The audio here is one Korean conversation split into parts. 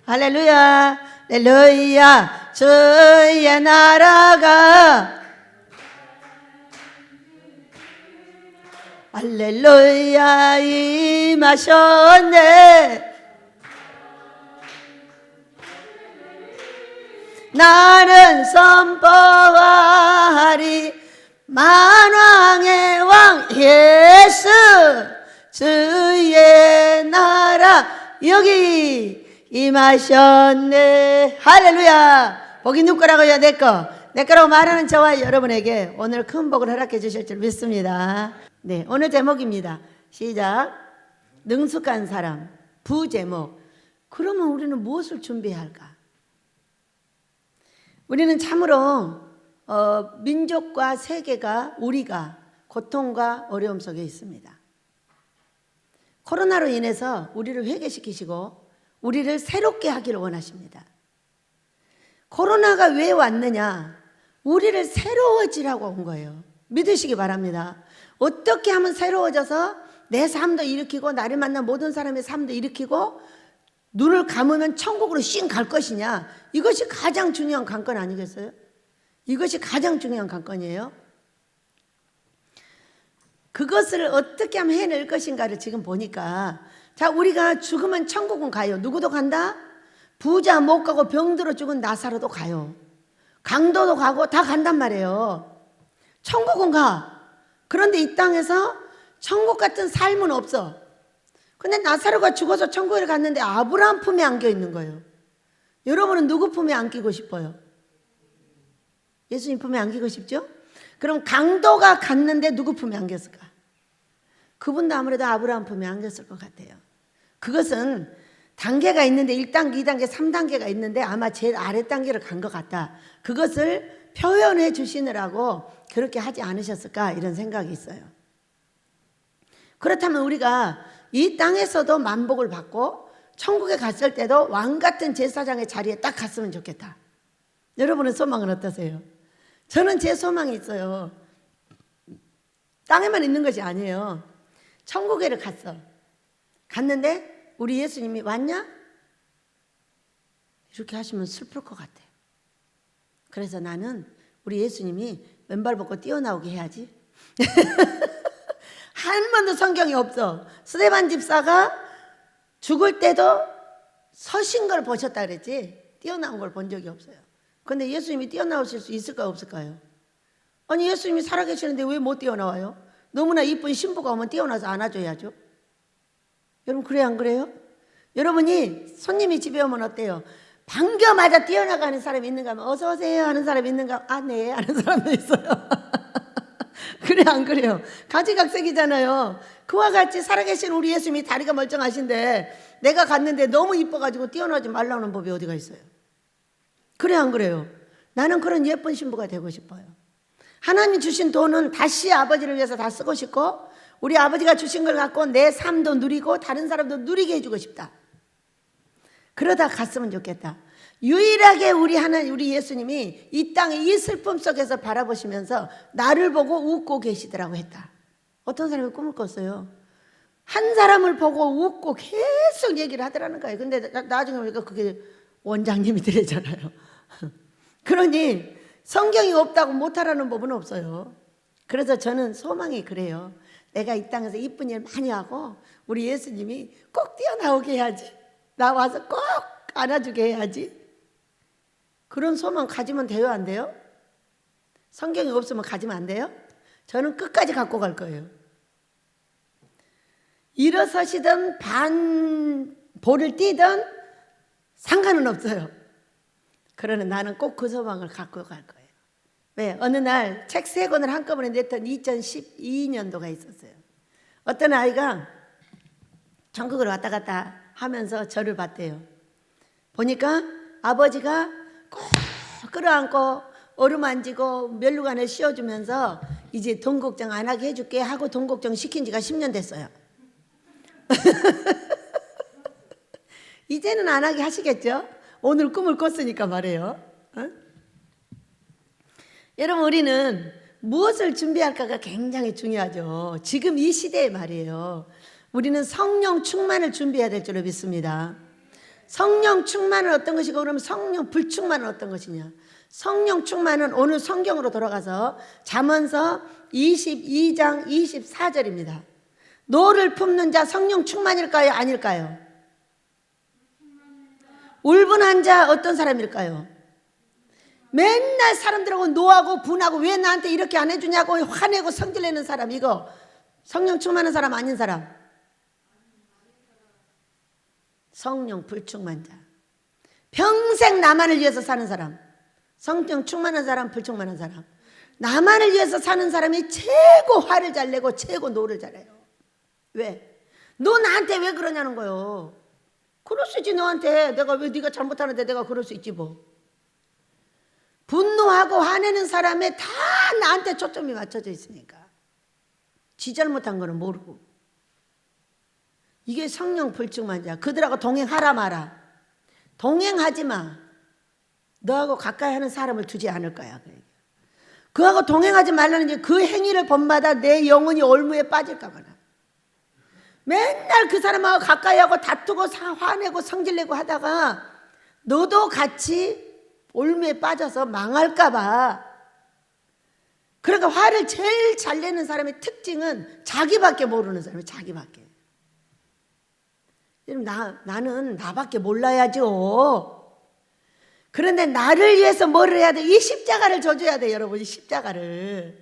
할렐루야, 할렐루야, 주의 나라가 할렐루야 임하셨네. 나는 선포하리 만왕의 왕 예수 주의 나라 여기 임하셨네. 할렐루야. 복이 누구 거라고요? 내 거. 내 거라고 말하는 저와 여러분에게 오늘 큰 복을 허락해 주실 줄 믿습니다. 네, 오늘 제목입니다. 시작. 능숙한 사람. 부제목. 그러면 우리는 무엇을 준비해야 할까? 우리는 참으로 민족과 세계가 우리가 고통과 어려움 속에 있습니다. 코로나로 인해서 우리를 회개시키시고 우리를 새롭게 하기를 원하십니다. 코로나가 왜 왔느냐? 우리를 새로워지라고 온 거예요. 믿으시기 바랍니다. 어떻게 하면 새로워져서 내 삶도 일으키고 나를 만난 모든 사람의 삶도 일으키고 눈을 감으면 천국으로 씩 갈 것이냐? 이것이 가장 중요한 관건 아니겠어요? 이것이 가장 중요한 관건이에요. 그것을 어떻게 하면 해낼 것인가를 지금 보니까, 자, 우리가 죽으면 천국은 가요. 누구도 간다? 부자 못 가고 병들어 죽은 나사로도 가요. 강도도 가고 다 간단 말이에요. 천국은 가. 그런데 이 땅에서 천국 같은 삶은 없어. 근데 나사로가 죽어서 천국에 갔는데 아브라함 품에 안겨 있는 거예요. 여러분은 누구 품에 안기고 싶어요? 예수님 품에 안기고 싶죠? 그럼 강도가 갔는데 누구 품에 안겼을까? 그분도 아무래도 아브라함 품에 안겼을 것 같아요. 그것은 단계가 있는데 1단계, 2단계, 3단계가 있는데 아마 제일 아래 단계를 간 것 같다. 그것을 표현해 주시느라고 그렇게 하지 않으셨을까 이런 생각이 있어요. 그렇다면 우리가 이 땅에서도 만복을 받고 천국에 갔을 때도 왕 같은 제사장의 자리에 딱 갔으면 좋겠다. 여러분의 소망은 어떠세요? 저는 제 소망이 있어요. 땅에만 있는 것이 아니에요. 천국에를 갔는데 우리 예수님이 왔냐? 이렇게 하시면 슬플 것 같아요. 그래서 나는 우리 예수님이 맨발 벗고 뛰어나오게 해야지. 한 번도 성경이 없어. 스데반 집사가 죽을 때도 서신 걸 보셨다 그랬지 뛰어나온 걸 본 적이 없어요. 그런데 예수님이 뛰어나오실 수 있을까요 없을까요? 아니 예수님이 살아계시는데 왜 못 뛰어나와요? 너무나 이쁜 신부가 오면 뛰어나서 안아줘야죠. 여러분 그래요 안 그래요? 여러분이 손님이 집에 오면 어때요? 반겨마다 뛰어나가는 사람이 있는가 하면 어서 오세요 하는 사람이 있는가? 아 네 하는 사람도 있어요. 그래 안 그래요? 가지각색이잖아요. 그와 같이 살아계신 우리 예수님이 다리가 멀쩡하신데 내가 갔는데 너무 이뻐가지고 뛰어나지 말라는 법이 어디가 있어요? 그래 안 그래요? 나는 그런 예쁜 신부가 되고 싶어요. 하나님 주신 돈은 다시 아버지를 위해서 다 쓰고 싶고 우리 아버지가 주신 걸 갖고 내 삶도 누리고 다른 사람도 누리게 해주고 싶다. 그러다 갔으면 좋겠다. 유일하게 우리 예수님이 이 땅의 이 슬픔 속에서 바라보시면서 나를 보고 웃고 계시더라고 했다. 어떤 사람이 꿈을 꿨어요. 한 사람을 보고 웃고 계속 얘기를 하더라는 거예요. 근데 나중에 보니까 그게 원장님이 되잖아요. 그러니 성경이 없다고 못하라는 법은 없어요. 그래서 저는 소망이 그래요. 내가 이 땅에서 이쁜 일 많이 하고 우리 예수님이 꼭 뛰어나오게 해야지. 나 와서 꼭 안아주게 해야지. 그런 소망 가지면 돼요 안 돼요? 성경이 없으면 가지면 안 돼요? 저는 끝까지 갖고 갈 거예요. 일어서시든 볼을 띄든 상관은 없어요. 그러나 나는 꼭 그 소망을 갖고 갈 거예요. 왜? 어느 날 책 3권을 한꺼번에 냈던 2012년도가 있었어요. 어떤 아이가 천국을 왔다 갔다 하면서 저를 봤대요. 보니까 아버지가 꼭 끌어안고 어루만지고 멸루관을 씌워주면서 이제 돈 걱정 안 하게 해줄게 하고 돈 걱정 시킨 지가 10년 됐어요. 이제는 안 하게 하시겠죠? 오늘 꿈을 꿨으니까 말해요. 어? 여러분 우리는 무엇을 준비할까가 굉장히 중요하죠. 지금 이 시대의 말이에요. 우리는 성령 충만을 준비해야 될 줄로 믿습니다. 성령 충만은 어떤 것이고 그러면 성령 불충만은 어떤 것이냐. 성령 충만은 오늘 성경으로 돌아가서 잠언서 22장 24절입니다. 노를 품는 자 성령 충만일까요? 아닐까요? 울분한 자 어떤 사람일까요? 맨날 사람들하고 노하고 분하고 왜 나한테 이렇게 안 해주냐고 화내고 성질내는 사람, 이거 성령 충만한 사람 아닌 사람? 성령 불충만 자, 평생 나만을 위해서 사는 사람. 성령 충만한 사람, 불충만한 사람. 나만을 위해서 사는 사람이 최고 화를 잘 내고 최고 노를 잘해요. 왜? 너 나한테 왜 그러냐는 거예요. 그럴 수 있지. 너한테 내가 왜 네가 잘못하는데 내가 그럴 수 있지 뭐. 분노하고 화내는 사람에 다 나한테 초점이 맞춰져 있으니까 지 잘못한 거는 모르고. 이게 성령 불충만 자. 그들하고 동행하라 마라. 동행하지 마. 너하고 가까이 하는 사람을 두지 않을 거야. 그하고 동행하지 말라는 게 그 행위를 본받아 내 영혼이 올무에 빠질까 봐라. 맨날 그 사람하고 가까이 하고 다투고 화내고 성질내고 하다가 너도 같이 올무에 빠져서 망할까 봐. 그러니까 화를 제일 잘 내는 사람의 특징은 자기밖에 모르는 사람이에요. 자기밖에. 나는 나밖에 몰라야죠. 그런데 나를 위해서 뭐를 해야 돼? 이 십자가를 져줘야 돼, 여러분. 이 십자가를.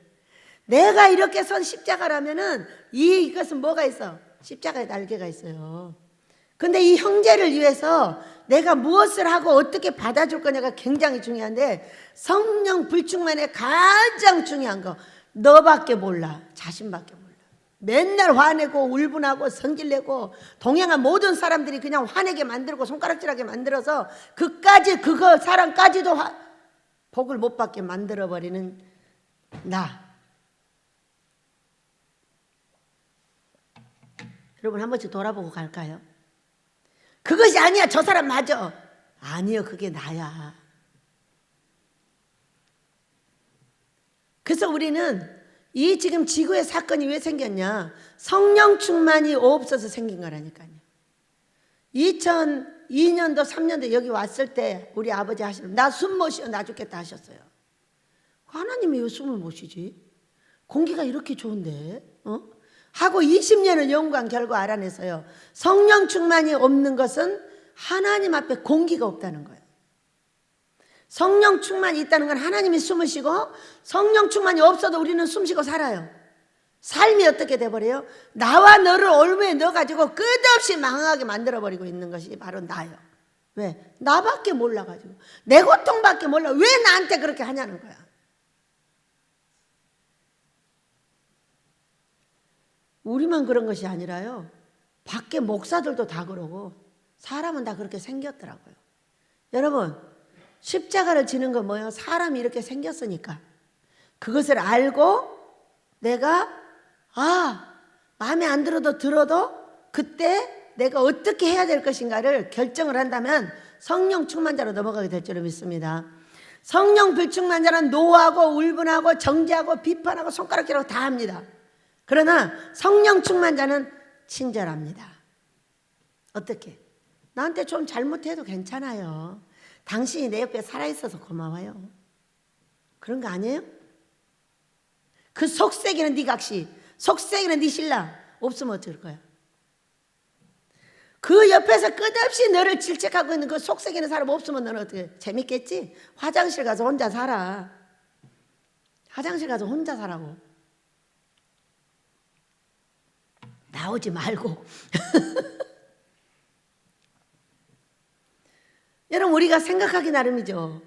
내가 이렇게 선 십자가라면은 이것은 뭐가 있어? 십자가에 날개가 있어요. 근데 이 형제를 위해서 내가 무엇을 하고 어떻게 받아줄 거냐가 굉장히 중요한데, 성령 불충만의 가장 중요한 거, 너밖에 몰라. 자신밖에 몰라. 맨날 화내고 울분하고 성질내고 동행한 모든 사람들이 그냥 화내게 만들고 손가락질하게 만들어서 그거 사람까지도 복을 못 받게 만들어버리는 나. 여러분 한 번씩 돌아보고 갈까요? 그것이 아니야. 저 사람 맞아. 아니요. 그게 나야. 그래서 우리는 이 지금 지구의 사건이 왜 생겼냐? 성령 충만이 없어서 생긴 거라니까요. 2002년도 3년도 여기 왔을 때 우리 아버지 하시는, 나 숨 못 쉬어 나 죽겠다 하셨어요. 하나님이 왜 숨을 못 쉬지? 공기가 이렇게 좋은데 하고 20년을 연구한 결과 알아내서요, 성령 충만이 없는 것은 하나님 앞에 공기가 없다는 거예요. 성령 충만이 있다는 건 하나님이 숨을 쉬고, 성령 충만이 없어도 우리는 숨 쉬고 살아요. 삶이 어떻게 돼버려요? 나와 너를 올무에 넣어가지고 끝없이 망하게 만들어버리고 있는 것이 바로 나예요. 왜? 나밖에 몰라가지고, 내 고통밖에 몰라. 왜 나한테 그렇게 하냐는 거야. 우리만 그런 것이 아니라요, 밖에 목사들도 다 그러고 사람은 다 그렇게 생겼더라고요. 여러분, 십자가를 지는 건 뭐예요? 사람이 이렇게 생겼으니까 그것을 알고 내가 마음에 안 들어도 그때 내가 어떻게 해야 될 것인가를 결정을 한다면 성령 충만자로 넘어가게 될 줄을 믿습니다. 성령 불충만자는 노하고 울분하고 정죄하고 비판하고 손가락질하고 다 합니다. 그러나 성령 충만자는 친절합니다. 어떻게? 나한테 좀 잘못해도 괜찮아요. 당신이 내 옆에 살아있어서 고마워요. 그런 거 아니에요? 그 속세기는 네 각시, 속세기는 네 신랑 없으면 어쩔 거야? 그 옆에서 끝없이 너를 질책하고 있는 그 속세기는 사람 없으면 너는 어떻게? 재밌겠지? 화장실 가서 혼자 살아. 화장실 가서 혼자 살라고. 나오지 말고. 여러분, 우리가 생각하기 나름이죠.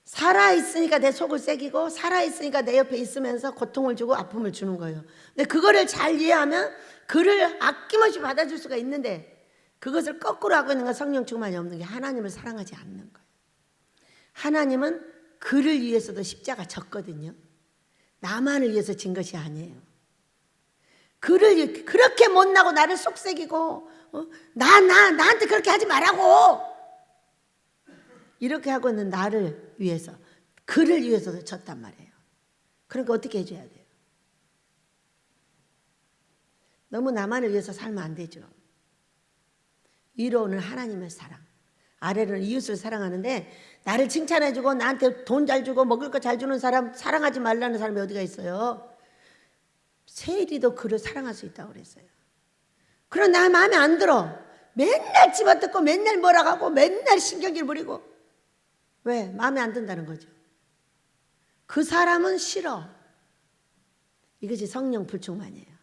살아있으니까 내 속을 새기고 살아있으니까 내 옆에 있으면서 고통을 주고 아픔을 주는 거예요. 근데 그거를 잘 이해하면 그를 아낌없이 받아줄 수가 있는데, 그것을 거꾸로 하고 있는 건 성령 충만이 없는 게 하나님을 사랑하지 않는 거예요. 하나님은 그를 위해서도 십자가 졌거든요. 나만을 위해서 진 것이 아니에요. 그를 그렇게 못나고 나를 속새기고 나한테 그렇게 하지 말라고 이렇게 하고 있는 나를 위해서, 그를 위해서도 졌단 말이에요. 그러니까 어떻게 해줘야 돼요? 너무 나만을 위해서 살면 안 되죠. 위로는 하나님의 사랑, 아래로는 이웃을 사랑하는데, 나를 칭찬해주고 나한테 돈 잘 주고 먹을 거 잘 주는 사람 사랑하지 말라는 사람이 어디가 있어요? 세일이도 그를 사랑할 수 있다고 그랬어요. 그럼 나 마음에 안 들어. 맨날 집어뜯고 맨날 뭐라 하고 맨날 신경질 부리고. 왜? 마음에 안 든다는 거죠. 그 사람은 싫어. 이것이 성령 불충만이에요.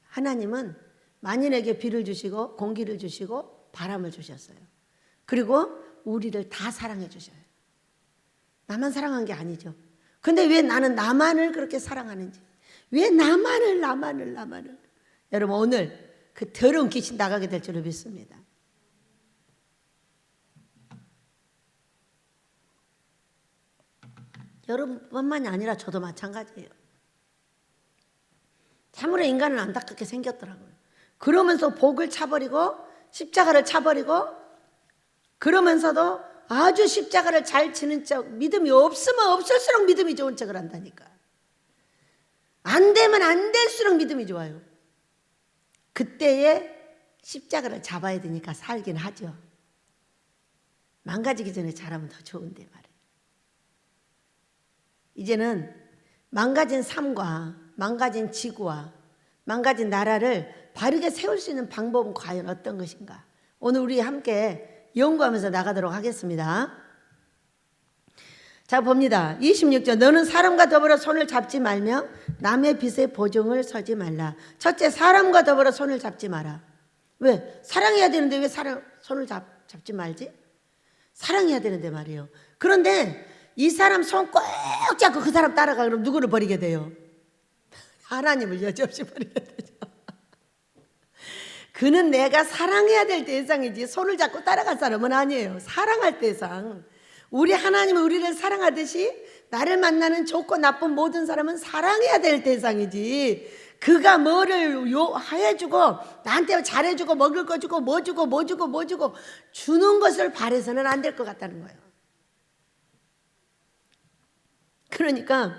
하나님은 만인에게 비를 주시고 공기를 주시고 바람을 주셨어요. 그리고 우리를 다 사랑해 주셔요. 나만 사랑한 게 아니죠. 근데 왜 나는 나만을 그렇게 사랑하는지, 왜 나만을. 여러분, 오늘 그 더러운 귀신 나가게 될 줄을 믿습니다. 여러분뿐만이 아니라 저도 마찬가지예요. 참으로 인간은 안타깝게 생겼더라고요. 그러면서 복을 차버리고 십자가를 차버리고, 그러면서도 아주 십자가를 잘 지는 척, 믿음이 없으면 없을수록 믿음이 좋은 척을 한다니까. 안 되면 안 될수록 믿음이 좋아요. 그때에 십자가를 잡아야 되니까 살긴 하죠. 망가지기 전에 잘하면 더 좋은데 말이에요. 이제는 망가진 삶과 망가진 지구와 망가진 나라를 바르게 세울 수 있는 방법은 과연 어떤 것인가? 오늘 우리 함께 연구하면서 나가도록 하겠습니다. 자, 봅니다. 26절. 너는 사람과 더불어 손을 잡지 말며 남의 빚에 보증을 서지 말라. 첫째, 사람과 더불어 손을 잡지 마라. 왜? 사랑해야 되는데 왜 손을 잡지 말지? 사랑해야 되는데 말이에요. 그런데 이 사람 손 꼭 잡고 그 사람 따라가. 그럼 누구를 버리게 돼요? 하나님을 여지없이 버리게 되죠. 그는 내가 사랑해야 될 대상이지 손을 잡고 따라갈 사람은 아니에요. 사랑할 대상. 우리 하나님은 우리를 사랑하듯이 나를 만나는 좋고 나쁜 모든 사람은 사랑해야 될 대상이지, 그가 뭐를 해주고 나한테 잘해주고 먹을 거 주고 뭐 주고 주는 것을 바래서는 안 될 것 같다는 거예요. 그러니까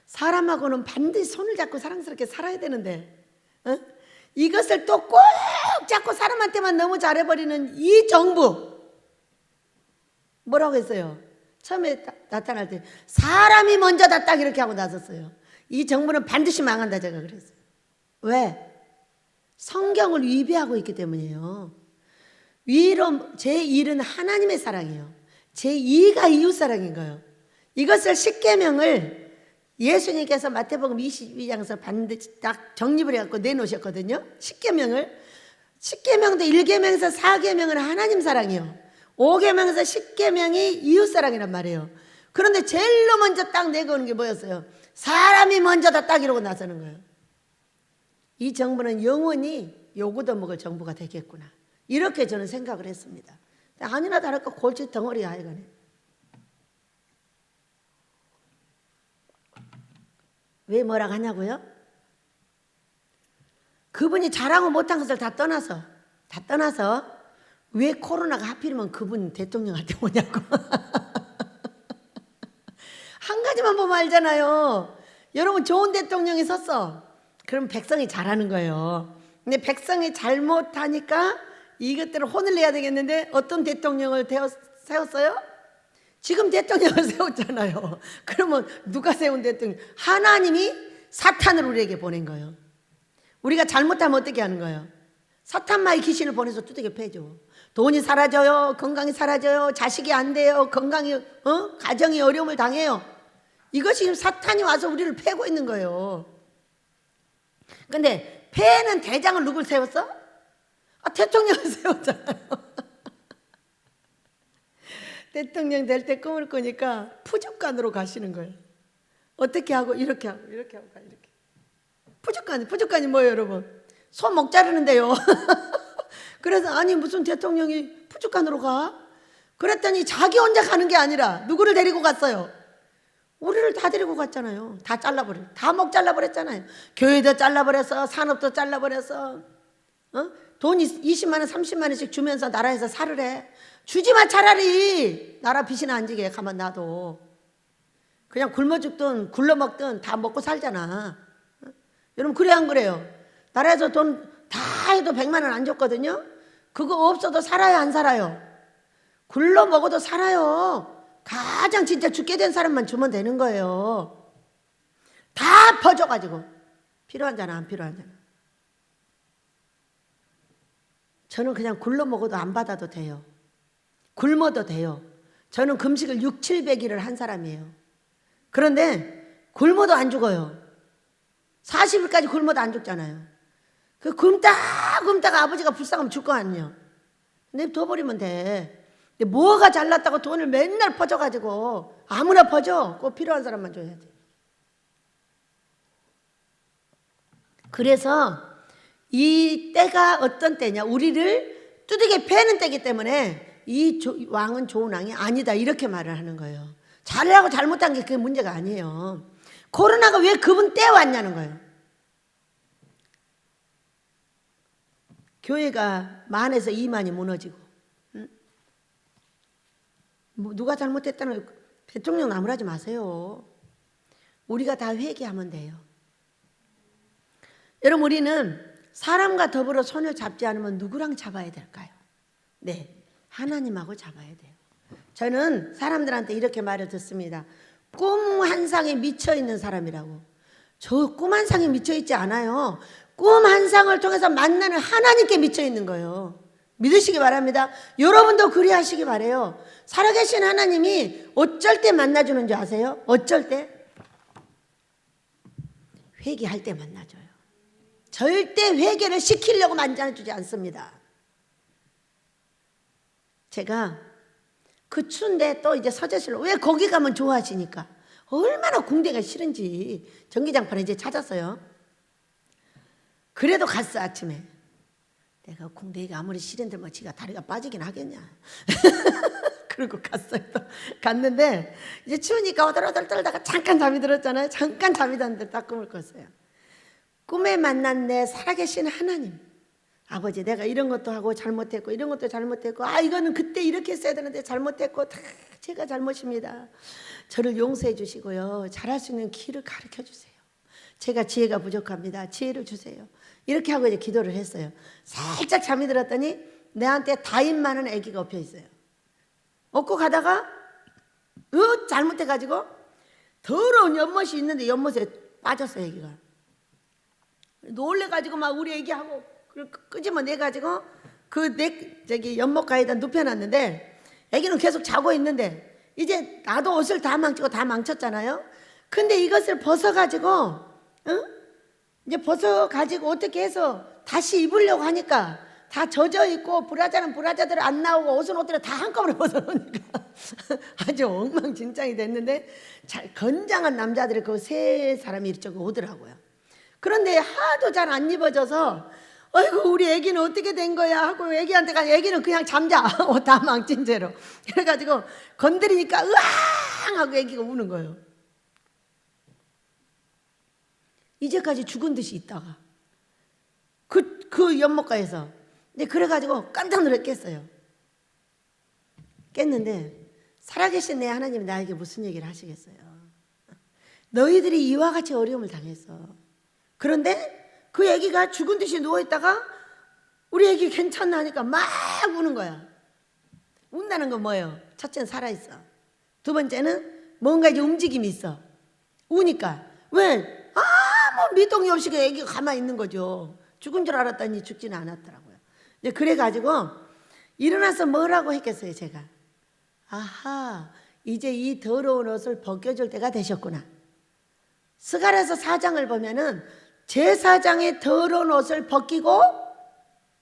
사람하고는 반드시 손을 잡고 사랑스럽게 살아야 되는데, 이것을 또 꼭 잡고 사람한테만 너무 잘해버리는 이 정부, 뭐라고 했어요? 처음에 나타날 때 사람이 먼저다 딱 이렇게 하고 나섰어요. 이 정부는 반드시 망한다 제가 그랬어요. 왜? 성경을 위배하고 있기 때문이에요. 제1은 하나님의 사랑이에요. 제2가 이웃사랑인 거예요. 이것을 십계명을 예수님께서 마태복음 22장에서 반드시 딱 정립을 해갖고 내놓으셨거든요. 십계명도 1계명에서 4계명은 하나님 사랑이요, 5계명에서 10계명이 이웃사랑이란 말이에요. 그런데 제일로 먼저 딱 내거는 게 뭐였어요? 사람이 먼저다 딱 이러고 나서는 거예요. 이 정부는 영원히 요구도 먹을 정부가 되겠구나, 이렇게 저는 생각을 했습니다. 아니나 다를까 골치 덩어리야 하여간에. 왜 뭐라고 하냐고요? 그분이 잘하고 못한 것을 다 떠나서 왜 코로나가 하필이면 그분 대통령한테 오냐고. 한 가지만 보면 알잖아요. 여러분, 좋은 대통령이 섰어. 그럼 백성이 잘하는 거예요. 근데 백성이 잘못하니까 이것들을 혼을 내야 되겠는데 어떤 대통령을 세웠어요? 지금 대통령을 세웠잖아요. 그러면 누가 세운 대통령? 하나님이 사탄을 우리에게 보낸 거예요. 우리가 잘못하면 어떻게 하는 거예요? 사탄마의 귀신을 보내서 두들겨 패죠. 돈이 사라져요. 건강이 사라져요. 자식이 안 돼요. 가정이 어려움을 당해요. 이것이 지금 사탄이 와서 우리를 패고 있는 거예요. 근데 패는 대장을 누굴 세웠어? 대통령을 세웠잖아요. 대통령 될 때 꿈을 꾸니까 푸죽간으로 가시는 거예요. 어떻게 하고 이렇게 하고 이렇게. 푸죽간이 뭐예요, 여러분? 소 목 자르는데요. 그래서 아니 무슨 대통령이 푸죽간으로 가? 그랬더니 자기 혼자 가는 게 아니라 누구를 데리고 갔어요? 우리를 다 데리고 갔잖아요. 다 목 잘라버렸잖아요. 교회도 잘라버렸어. 산업도 잘라버렸어. 돈 20만 원 30만 원씩 주면서 나라에서 살으래. 주지마 차라리. 나라 빚이나 안 지게 가만 놔둬. 그냥 굶어 죽든 굴러 먹든 다 먹고 살잖아. 여러분 그래 안 그래요? 나라에서 돈 다 해도 100만 원 안 줬거든요. 그거 없어도 살아요 안 살아요? 굴러 먹어도 살아요. 가장 진짜 죽게 된 사람만 주면 되는 거예요. 다 퍼줘가지고 필요한 자나 안 필요한 자나. 저는 그냥 굴러 먹어도 안 받아도 돼요. 굶어도 돼요. 저는 금식을 6, 700일을 한 사람이에요. 그런데 굶어도 안 죽어요. 40일까지 굶어도 안 죽잖아요. 그 굶다가 아버지가 불쌍하면 죽을 거 아니에요. 냅둬버리면 돼. 근데 뭐가 잘났다고 돈을 맨날 퍼줘가지고 아무나 퍼줘. 꼭 필요한 사람만 줘야지. 그래서 이 때가 어떤 때냐, 우리를 두들겨 패는 때이기 때문에 이 왕은 좋은 왕이 아니다 이렇게 말을 하는 거예요. 잘하고 잘못한 게 그게 문제가 아니에요. 코로나가 왜 그분 때 왔냐는 거예요. 교회가 10,000에서 20,000이 무너지고, 뭐 누가 잘못했다는 대통령 나무라지 마세요. 우리가 다 회개하면 돼요. 여러분 우리는 사람과 더불어 손을 잡지 않으면 누구랑 잡아야 될까요? 네, 하나님하고 잡아야 돼요. 저는 사람들한테 이렇게 말을 듣습니다. 꿈 한 상에 미쳐 있는 사람이라고. 저 꿈 한 상에 미쳐 있지 않아요. 꿈 한 상을 통해서 만나는 하나님께 미쳐 있는 거예요. 믿으시기 바랍니다. 여러분도 그리하시기 바래요. 살아계신 하나님이 어쩔 때 만나주는 줄 아세요? 어쩔 때? 회개할 때 만나줘요. 절대 회개를 시키려고 만나주지 않습니다. 제가 그 추운데 또 이제 서재실로, 왜 거기 가면 좋아하시니까? 얼마나 공대가 싫은지 전기장판을 이제 찾았어요. 그래도 갔어. 아침에 내가 공대가 아무리 싫은데 뭐 지가 다리가 빠지긴 하겠냐. 그러고 갔어요. 또 갔는데 이제 추우니까 오들오들 떨다가 잠깐 잠이 들었잖아요. 잠깐 잠이 잤는데 딱 꿈을 꿨어요. 꿈에 만난 내 살아계신 하나님, 아버지 내가 이런 것도 하고 잘못했고 이런 것도 잘못했고, 이거는 그때 이렇게 했어야 되는데 잘못했고 다 제가 잘못입니다. 저를 용서해 주시고요, 잘할 수 있는 길을 가르쳐 주세요. 제가 지혜가 부족합니다. 지혜를 주세요. 이렇게 하고 이제 기도를 했어요. 살짝 잠이 들었더니 내한테 다인 많은 아기가 엎여 있어요. 업고 가다가 잘못해가지고 더러운 연못이 있는데 연못에 빠졌어요. 아기가 놀래가지고 막 우리 아기하고 끄집어내가지고 저기 연못가에다 눕혀놨는데 아기는 계속 자고 있는데 이제 나도 옷을 다 망치고 다 망쳤잖아요. 근데 이것을 벗어가지고 이제 벗어가지고 어떻게 해서 다시 입으려고 하니까 다 젖어 있고 브라자는 브라자대로 안 나오고 옷은 옷대로 다 한꺼번에 벗어놓으니까 아주 엉망진창이 됐는데 잘 건장한 남자들이 그 세 사람이 이쪽에 오더라고요. 그런데 하도 잘 안 입어져서 아이고 우리 애기는 어떻게 된 거야 하고 애기한테 가서 애기는 그냥 잠자. 옷 다 망친 채로. 그래가지고 건드리니까 으앙 하고 애기가 우는 거예요. 이제까지 죽은 듯이 있다가 그 연못가에서 이제 그래가지고 깜짝 놀라 깼어요. 깼는데 살아계신 내 하나님이 나에게 무슨 얘기를 하시겠어요? 너희들이 이와 같이 어려움을 당했어. 그런데 그 애기가 죽은 듯이 누워있다가 우리 애기 괜찮나 하니까 막 우는 거야. 운다는 건 뭐예요? 첫째는 살아있어. 두 번째는 뭔가 이제 움직임이 있어. 우니까. 왜? 아무 미동이 없이 그 애기가 가만히 있는 거죠. 죽은 줄 알았더니 죽지는 않았더라고요. 이제 그래가지고 일어나서 뭐라고 했겠어요, 제가. 아하, 이제 이 더러운 옷을 벗겨줄 때가 되셨구나. 스가랴서 4장을 보면은 제사장의 더러운 옷을 벗기고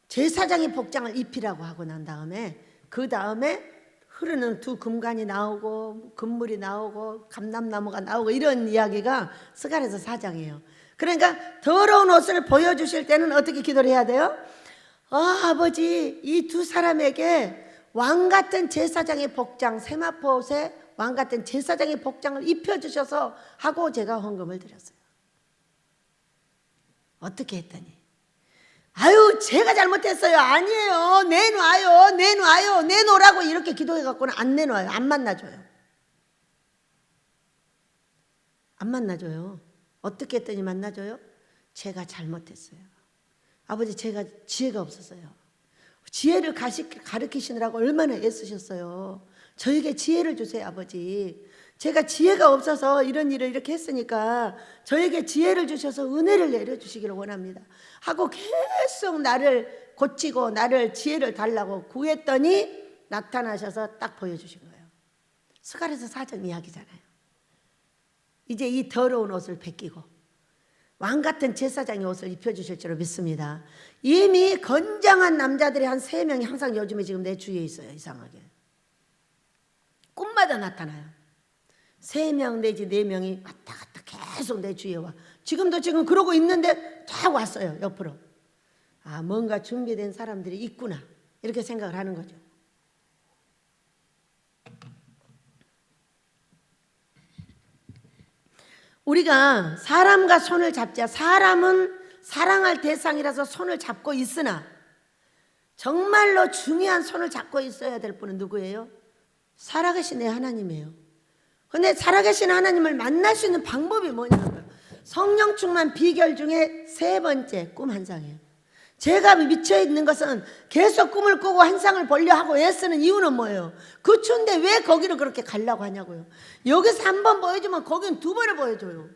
제사장의 복장을 입히라고 하고 난 다음에 그 다음에 흐르는 두 금관이 나오고 금물이 나오고 감람나무가 나오고 이런 이야기가 스가랴서 4장이에요. 그러니까 더러운 옷을 보여주실 때는 어떻게 기도를 해야 돼요? 아버지 이 두 사람에게 왕같은 제사장의 복장, 세마포 옷에 왕같은 제사장의 복장을 입혀주셔서 하고 제가 헌금을 드렸어요. 어떻게 했더니 아유 제가 잘못했어요. 아니에요. 내놔요. 내놔요. 내놓으라고 이렇게 기도해갖고는 안 내놔요. 안 만나줘요. 안 만나줘요. 어떻게 했더니 만나줘요? 제가 잘못했어요. 아버지, 제가 지혜가 없었어요. 지혜를 가르치시느라고 얼마나 애쓰셨어요. 저에게 지혜를 주세요, 아버지. 제가 지혜가 없어서 이런 일을 이렇게 했으니까 저에게 지혜를 주셔서 은혜를 내려주시기를 원합니다 하고 계속 나를 고치고 나를 지혜를 달라고 구했더니 나타나셔서 딱 보여주신 거예요. 스가랴서 4장 이야기잖아요. 이제 이 더러운 옷을 벗기고 왕같은 제사장의 옷을 입혀주실 줄로 믿습니다. 이미 건장한 남자들이 한 3명이 항상 요즘에 지금 내 주위에 있어요. 이상하게 꿈마다 나타나요. 3명 내지 4명이 왔다 갔다 계속 내 주위에 와. 지금 그러고 있는데 쫙 왔어요. 옆으로. 아, 뭔가 준비된 사람들이 있구나 이렇게 생각을 하는 거죠. 우리가 사람과 손을 잡자. 사람은 사랑할 대상이라서 손을 잡고 있으나 정말로 중요한 손을 잡고 있어야 될 분은 누구예요? 살아계신 내 하나님이에요. 근데 살아계신 하나님을 만날 수 있는 방법이 뭐냐고요. 성령 충만 비결 중에 3번째, 꿈 한 상이에요. 제가 미쳐 있는 것은 계속 꿈을 꾸고 한 상을 보려 하고 애쓰는 이유는 뭐예요? 그 추운데 왜 거기를 그렇게 가려고 하냐고요. 여기서 한 번 보여주면 거기는 2번을 보여줘요.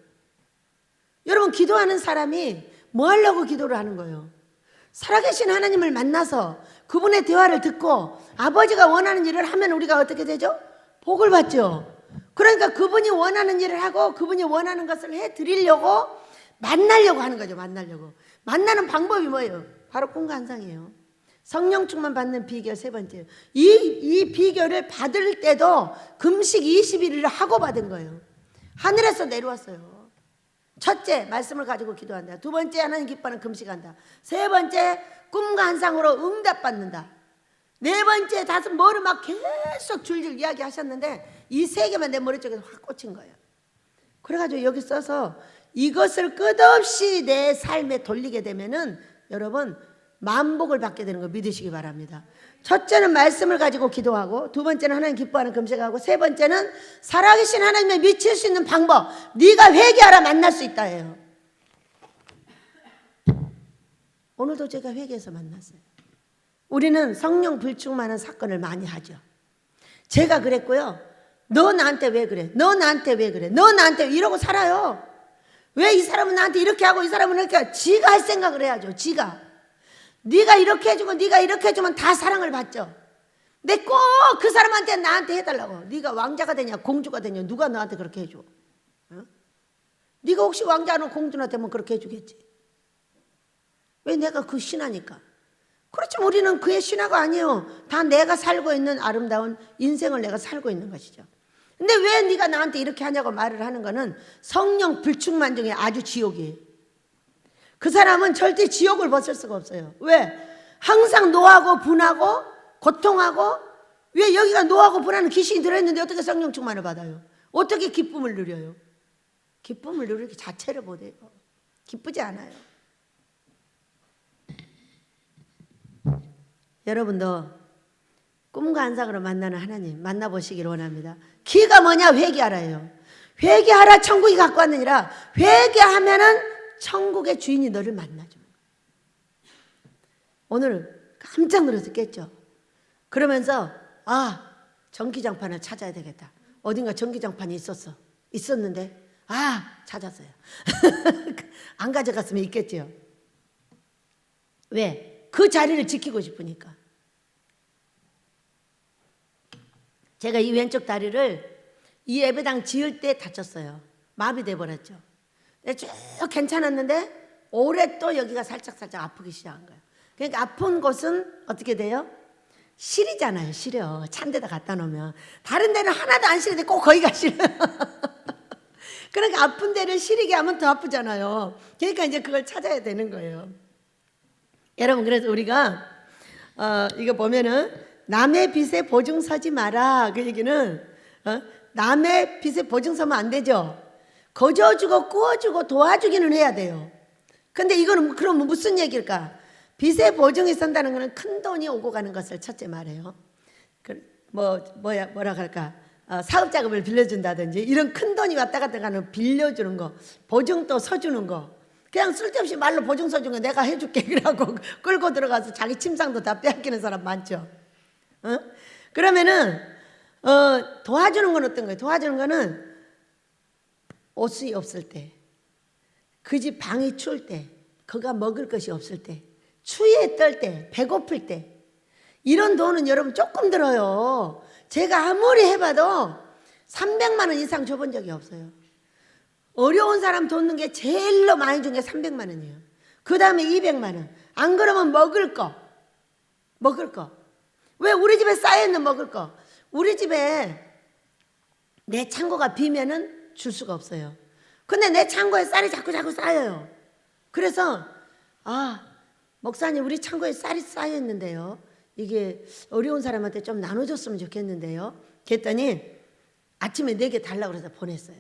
여러분, 기도하는 사람이 뭐 하려고 기도를 하는 거예요? 살아계신 하나님을 만나서 그분의 대화를 듣고 아버지가 원하는 일을 하면 우리가 어떻게 되죠? 복을 받죠. 그러니까 그분이 원하는 일을 하고 그분이 원하는 것을 해드리려고 만나려고 하는 거죠. 만나는 방법이 뭐예요? 바로 꿈과 환상이에요. 성령 충만 받는 비결 3번째. 이 비결을 받을 때도 금식 20일을 하고 받은 거예요. 하늘에서 내려왔어요. 첫째, 말씀을 가지고 기도한다. 2번째, 하나님 기뻐하는 금식한다. 3번째, 꿈과 환상으로 응답받는다. 4번째, 5, 뭐를 막 계속 줄줄 이야기하셨는데 이 3개만 내 머릿속에 확 꽂힌 거예요. 그래가지고 여기 써서 이것을 끝없이 내 삶에 돌리게 되면은 여러분 만복을 받게 되는 거 믿으시기 바랍니다. 첫째는 말씀을 가지고 기도하고, 2번째는 하나님 기뻐하는 금식하고, 3번째는 살아계신 하나님에 미칠 수 있는 방법. 네가 회개하라 만날 수 있다 해요. 오늘도 제가 회개해서 만났어요. 우리는 성령 불충만한 사건을 많이 하죠. 제가 그랬고요. 너 나한테 왜 그래? 너 나한테 왜 그래? 너 나한테 이러고 살아요. 왜 이 사람은 나한테 이렇게 하고 이 사람은 이렇게 하고. 지가 할 생각을 해야죠. 지가. 네가 이렇게 해주고 네가 이렇게 해주면 다 사랑을 받죠. 근데 꼭 그 사람한테 나한테 해달라고. 네가 왕자가 되냐 공주가 되냐 누가 너한테 그렇게 해줘? 어? 네가 혹시 왕자나 공주나 되면 그렇게 해주겠지. 왜? 내가 그 신하니까. 그렇지만 우리는 그의 신하가 아니에요. 다 내가 살고 있는 아름다운 인생을 내가 살고 있는 것이죠. 근데 왜 네가 나한테 이렇게 하냐고 말을 하는 거는 성령 불충만 중에 아주 지옥이에요. 그 사람은 절대 지옥을 벗을 수가 없어요. 왜? 항상 노하고 분하고 고통하고, 왜 여기가 노하고 분하는 귀신이 들어있는데 어떻게 성령 충만을 받아요? 어떻게 기쁨을 누려요? 기쁨을 누리기 자체를 못해요. 기쁘지 않아요. 여러분도 꿈과 환상으로 만나는 하나님 만나보시기를 원합니다. 기가 뭐냐? 회개하라예요. 회개하라 천국이 갖고 왔느니라. 회개하면은 천국의 주인이 너를 만나주는 거예요. 오늘 깜짝 놀라서 깼죠. 그러면서 전기장판을 찾아야 되겠다. 어딘가 전기장판이 있었는데 찾았어요. 안 가져갔으면 있겠죠. 왜? 그 자리를 지키고 싶으니까. 제가 이 왼쪽 다리를 이 예배당 지을 때 다쳤어요. 마비 돼버렸죠. 쭉 괜찮았는데 올해 또 여기가 살짝 아프기 시작한 거예요. 그러니까 아픈 곳은 어떻게 돼요? 시리잖아요. 시려. 찬 데다 갖다 놓으면. 다른 데는 하나도 안 시리는데 꼭 거기가 시려요. 그러니까 아픈 데를 시리게 하면 더 아프잖아요. 그러니까 이제 그걸 찾아야 되는 거예요. 여러분, 그래서 우리가 이거 보면은 남의 빚에 보증 서지 마라. 그 얘기는 남의 빚에 보증 서면 안 되죠. 거저주고 꾸어주고 도와주기는 해야 돼요. 근데 이거는 그럼 무슨 얘기일까? 빚에 보증이 선다는 것은 큰 돈이 오고 가는 것을 첫째 말해요. 뭐라 할까? 사업 자금을 빌려준다든지 이런 큰 돈이 왔다 갔다 가는 빌려주는 거, 보증도 서주는 거, 그냥 쓸데없이 말로 보증 서주는 거 내가 해줄게 그러고 끌고 들어가서 자기 침상도 다 빼앗기는 사람 많죠. 그러면은 도와주는 건 어떤 거예요? 도와주는 거는 옷이 없을 때, 그 집 방이 추울 때, 그가 먹을 것이 없을 때, 추위에 떨 때, 배고플 때, 이런 돈은 여러분 조금 들어요. 제가 아무리 해봐도 300만 원 이상 줘본 적이 없어요. 어려운 사람 돕는 게 제일로 많이 준 게 300만 원이에요. 그 다음에 200만 원. 안 그러면 먹을 거. 왜 우리 집에 쌓여있는 먹을 거. 우리 집에 내 창고가 비면은 줄 수가 없어요. 근데 내 창고에 쌀이 자꾸 쌓여요. 그래서 목사님 우리 창고에 쌀이 쌓여있는데요, 이게 어려운 사람한테 좀 나눠줬으면 좋겠는데요. 그랬더니 아침에 4개 달라고 그래서 보냈어요.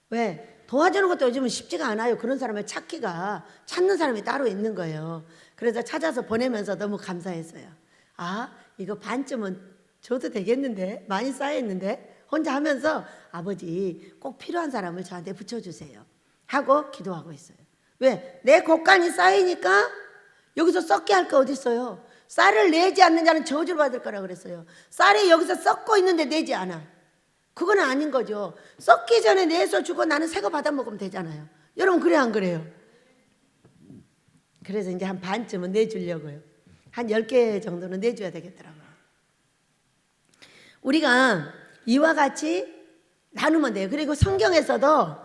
왜? 도와주는 것도 요즘은 쉽지가 않아요. 그런 사람을 찾는 사람이 따로 있는 거예요. 그래서 찾아서 보내면서 너무 감사했어요. 이거 반쯤은 줘도 되겠는데, 많이 쌓여있는데, 혼자 하면서 아버지 꼭 필요한 사람을 저한테 붙여주세요 하고 기도하고 있어요. 왜? 내 곡간이 쌓이니까 여기서 썩게 할 거 어디 있어요. 쌀을 내지 않는 자는 저주를 받을 거라 그랬어요. 쌀이 여기서 썩고 있는데 내지 않아. 그건 아닌 거죠. 썩기 전에 내서 주고 나는 새 거 받아 먹으면 되잖아요. 여러분 그래 안 그래요? 그래서 이제 한 반쯤은 내주려고요. 한 10개 정도는 내줘야 되겠더라고요. 우리가 이와 같이 나누면 돼요. 그리고 성경에서도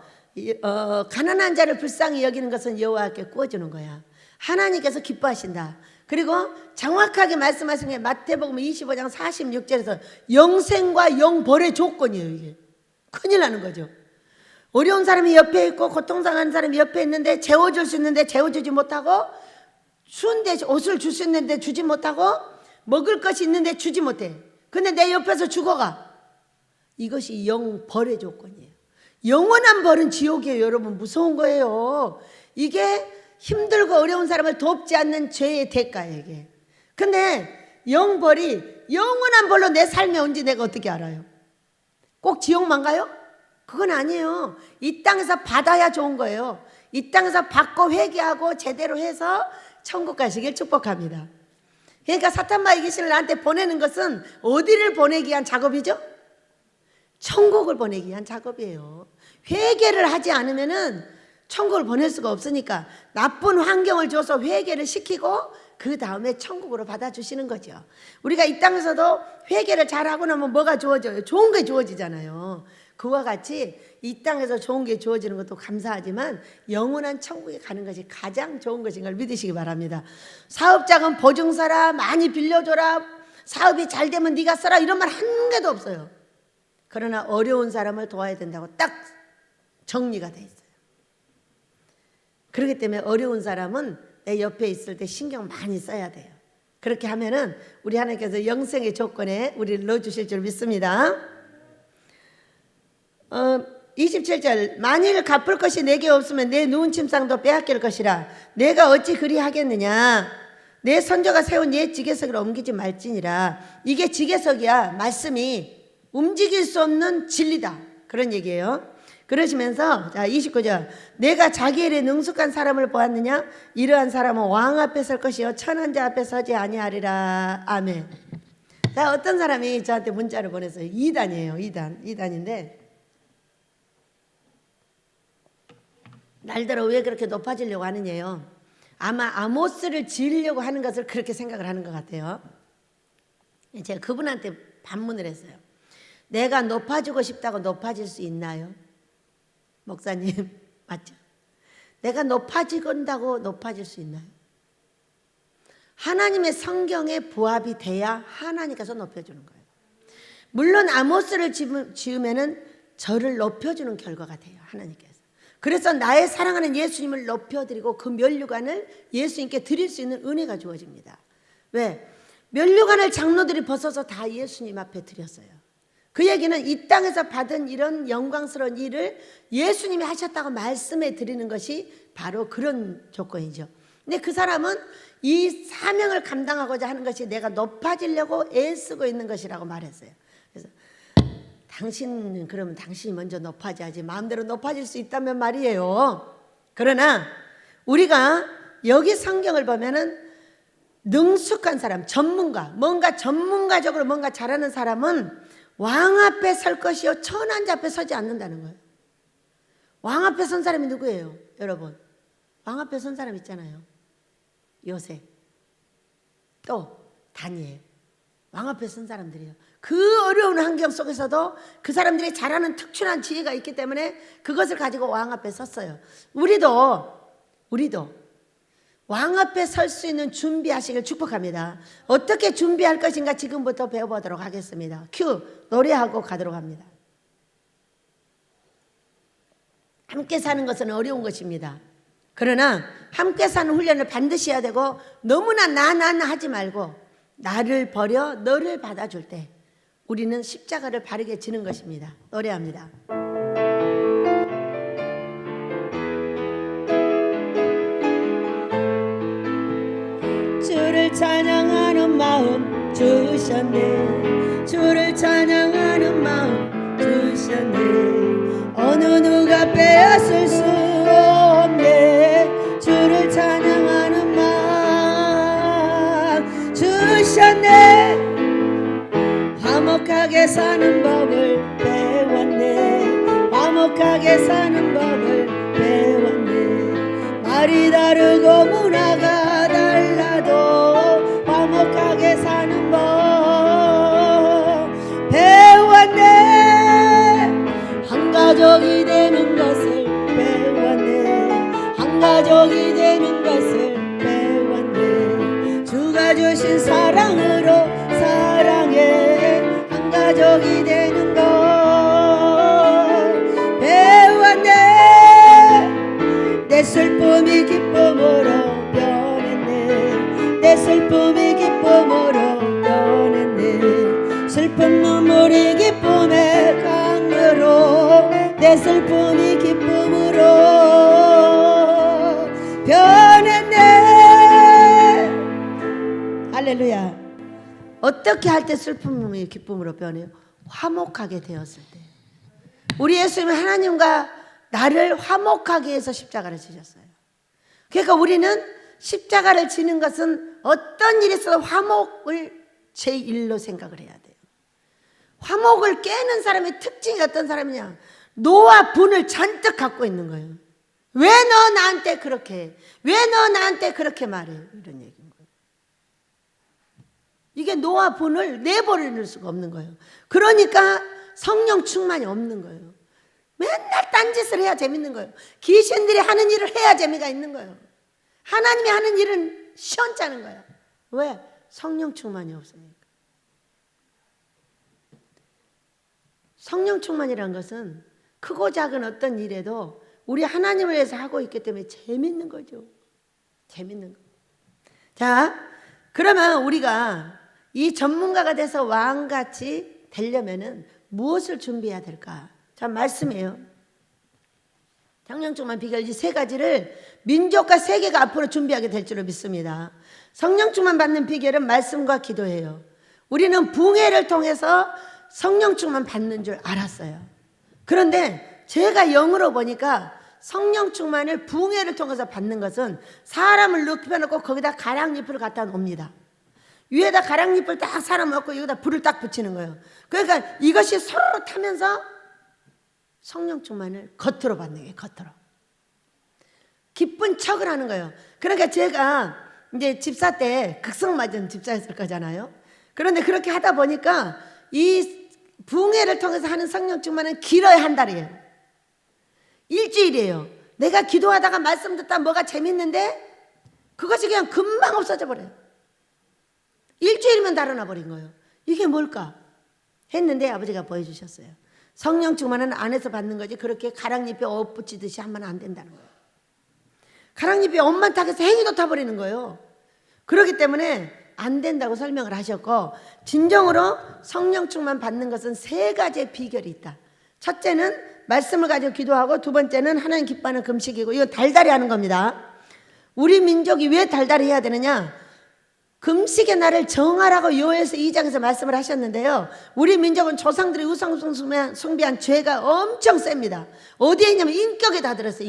가난한 자를 불쌍히 여기는 것은 여호와께 구워주는 거야. 하나님께서 기뻐하신다. 그리고 정확하게 말씀하신 게 마태복음 25장 46절에서 영생과 영벌의 조건이에요. 이게 큰일 나는 거죠. 어려운 사람이 옆에 있고 고통당하는 사람이 옆에 있는데 재워줄 수 있는데 재워주지 못하고, 추운데 옷을 줄 수 있는데 주지 못하고, 먹을 것이 있는데 주지 못해. 근데 내 옆에서 죽어가. 이것이 영벌의 조건이에요. 영원한 벌은 지옥이에요. 여러분 무서운 거예요. 이게 힘들고 어려운 사람을 돕지 않는 죄의 대가예요, 이게. 근데 영벌이 영원한 벌로 내 삶에 온지 내가 어떻게 알아요? 꼭 지옥만 가요? 그건 아니에요. 이 땅에서 받아야 좋은 거예요. 이 땅에서 받고 회개하고 제대로 해서 천국 가시길 축복합니다. 그러니까 사탄마의 귀신을 나한테 보내는 것은 어디를 보내기 위한 작업이죠? 천국을 보내기 위한 작업이에요. 회개를 하지 않으면은 천국을 보낼 수가 없으니까 나쁜 환경을 줘서 회개를 시키고 그 다음에 천국으로 받아주시는 거죠. 우리가 이 땅에서도 회개를 잘하고 나면 뭐가 주어져요? 좋은 게 주어지잖아요. 그와 같이 이 땅에서 좋은 게 주어지는 것도 감사하지만 영원한 천국에 가는 것이 가장 좋은 것인 걸 믿으시기 바랍니다. 사업자금 보증 서라, 많이 빌려줘라, 사업이 잘 되면 네가 써라, 이런 말 한 개도 없어요. 그러나 어려운 사람을 도와야 된다고 딱 정리가 돼 있어요. 그렇기 때문에 어려운 사람은 내 옆에 있을 때 신경 많이 써야 돼요. 그렇게 하면은 우리 하나님께서 영생의 조건에 우리를 넣어주실 줄 믿습니다. 27절, 만일 갚을 것이 내게 없으면 내 누운 침상도 빼앗길 것이라. 내가 어찌 그리 하겠느냐. 내 선조가 세운 옛 지계석을 옮기지 말지니라. 이게 지계석이야. 말씀이 움직일 수 없는 진리다, 그런 얘기예요. 그러시면서 29절, 내가 자기 일에 능숙한 사람을 보았느냐. 이러한 사람은 왕 앞에 설 것이요 천한 자 앞에 서지 아니하리라. 아멘. 자, 어떤 사람이 저한테 문자를 보냈어요. 2단이에요. 2단인데 날들어 왜 그렇게 높아지려고 하느냐요. 아마 아모스를 지으려고 하는 것을 그렇게 생각을 하는 것 같아요. 제가 그분한테 반문을 했어요. 내가 높아지고 싶다고 높아질 수 있나요? 목사님 맞죠? 내가 높아지건다고 높아질 수 있나요? 하나님의 성경에 부합이 돼야 하나님께서 높여주는 거예요. 물론 아모스를 지으면은 저를 높여주는 결과가 돼요, 하나님께서. 그래서 나의 사랑하는 예수님을 높여드리고 그 면류관을 예수님께 드릴 수 있는 은혜가 주어집니다. 왜? 면류관을 장로들이 벗어서 다 예수님 앞에 드렸어요. 그 얘기는 이 땅에서 받은 이런 영광스러운 일을 예수님이 하셨다고 말씀해 드리는 것이 바로 그런 조건이죠. 근데 그 사람은 이 사명을 감당하고자 하는 것이 내가 높아지려고 애쓰고 있는 것이라고 말했어요. 그래서 당신은 그러면 당신이 먼저 높아져야지. 마음대로 높아질 수 있다면 말이에요. 그러나 우리가 여기 성경을 보면은 능숙한 사람, 전문가, 뭔가 전문가적으로 뭔가 잘하는 사람은 왕 앞에 설 것이요 천한자 앞에 서지 않는다는 거예요. 왕 앞에 선 사람이 누구예요? 여러분, 왕 앞에 선 사람 있잖아요. 요셉, 또 다니엘. 왕 앞에 선 사람들이에요. 그 어려운 환경 속에서도 그 사람들이 잘하는 특출한 지혜가 있기 때문에 그것을 가지고 왕 앞에 섰어요. 우리도 왕 앞에 설 수 있는 준비하시길 축복합니다. 어떻게 준비할 것인가 지금부터 배워보도록 하겠습니다. 큐, 노래하고 가도록 합니다. 함께 사는 것은 어려운 것입니다. 그러나 함께 사는 훈련을 반드시 해야 되고, 너무나 나 하지 말고 나를 버려 너를 받아줄 때 우리는 십자가를 바르게 지는 것입니다. 노래합니다. 주를 찬양하는 마음 주셨네. 주를 찬양하는 마음 주셨네. 어느 누가 빼앗을 수 없네. 주를 찬양하는 마음 주셨네. 화목하게 사는 법을 배웠네. 화목하게 사는 법을 배웠네. 말이 다르고 문화가 달라도 화목하게 사는 법 배웠네. 한 가족이 되는 것을 배웠네. 한 가족이 되는 것을 배웠네. 주가 주신 사랑으로 사랑해 한 가족이 되는 것 배웠네. 내 슬픔이 기쁨으로 변했네. 내 슬픔이 기쁨으로 변했네. 슬픈 눈물이 기쁨의 강으로 내 슬픔이 기쁨으로 변했네. 할렐루야. 어떻게 할 때 슬픔이 기쁨으로 변해요? 화목하게 되었을 때. 우리 예수님은 하나님과 나를 화목하게 해서 십자가를 지셨어요. 그러니까 우리는 십자가를 지는 것은 어떤 일이 있어도 화목을 제1로 생각을 해야 돼요. 화목을 깨는 사람의 특징이 어떤 사람이냐? 노와 분을 잔뜩 갖고 있는 거예요. 왜 너 나한테 그렇게 해? 왜 너 나한테 그렇게 말해? 이런 얘기인 거예요. 이게 노와 분을 내버릴 수가 없는 거예요. 그러니까 성령 충만이 없는 거예요. 맨날 딴짓을 해야 재밌는 거예요. 귀신들이 하는 일을 해야 재미가 있는 거예요. 하나님이 하는 일은 시원찮은 거예요. 왜? 성령 충만이 없으니까. 성령 충만이라는 것은 크고 작은 어떤 일에도 우리 하나님을 위해서 하고 있기 때문에 재밌는 거죠. 재밌는 거. 자, 그러면 우리가 이 전문가가 돼서 왕같이 되려면은 무엇을 준비해야 될까? 자, 말씀이에요. 성령 충만 비결 이 세 가지를 민족과 세계가 앞으로 준비하게 될 줄로 믿습니다. 성령 충만 받는 비결은 말씀과 기도예요. 우리는 붕해를 통해서 성령 충만 받는 줄 알았어요. 그런데 제가 영으로 보니까 성령 충만을 붕해를 통해서 받는 것은 사람을 눕혀놓고 거기다 가랑잎을 갖다 놓습니다. 위에다 가랑잎을 딱 사람 놓고 여기다 불을 딱 붙이는 거예요. 그러니까 이것이 서로 타면서 성령 충만을 겉으로 받는 게 겉으로. 기쁜 척을 하는 거예요. 그러니까 제가 이제 집사 때 극성 맞은 집사였을 거잖아요. 그런데 그렇게 하다 보니까 이 붕해를 통해서 하는 성령 충만은 길어야 한 달이에요. 일주일이에요. 내가 기도하다가 말씀 듣다 뭐가 재밌는데 그것이 그냥 금방 없어져 버려요. 일주일이면 달아나 버린 거예요. 이게 뭘까? 했는데 아버지가 보여주셨어요. 성령 충만은 안에서 받는 거지 그렇게 가랑잎에 옷 붙이듯이 하면 안 된다는 거예요. 가랑잎에 옷만 타서 행위도 타버리는 거예요. 그렇기 때문에 안 된다고 설명을 하셨고, 진정으로 성령 충만 받는 것은 세 가지의 비결이 있다. 첫째는 말씀을 가지고 기도하고, 두 번째는 하나님 기뻐하는 금식이고, 이거 달달이 하는 겁니다. 우리 민족이 왜 달달히 해야 되느냐? 금식의 날을 정하라고 요엘서 2장에서 말씀을 하셨는데요. 우리 민족은 조상들이 우상 숭배한 죄가 엄청 셉니다. 어디에 있냐면 인격에 다 들었어요.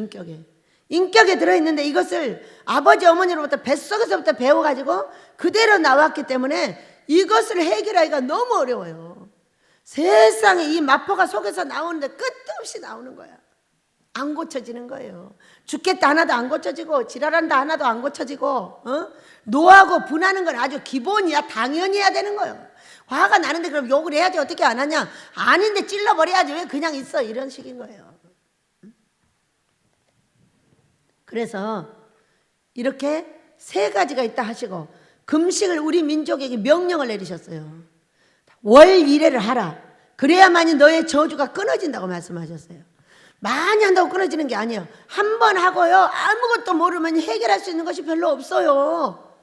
인격에 들어있는데 이것을 아버지 어머니로부터 뱃속에서부터 배워가지고 그대로 나왔기 때문에 이것을 해결하기가 너무 어려워요. 세상에 이 마포가 속에서 나오는데 끝도 없이 나오는 거야. 안 고쳐지는 거예요. 죽겠다 하나도 안 고쳐지고 지랄한다 하나도 안 고쳐지고 노하고 분하는 건 아주 기본이야. 당연히 해야 되는 거예요. 화가 나는데 그럼 욕을 해야지 어떻게 안 하냐. 아닌데 찔러버려야지 왜 그냥 있어. 이런 식인 거예요. 그래서 이렇게 세 가지가 있다 하시고 금식을 우리 민족에게 명령을 내리셨어요. 월 1회를 하라. 그래야만이 너의 저주가 끊어진다고 말씀하셨어요. 많이 한다고 끊어지는 게 아니에요. 한 번 하고요. 아무것도 모르면 해결할 수 있는 것이 별로 없어요.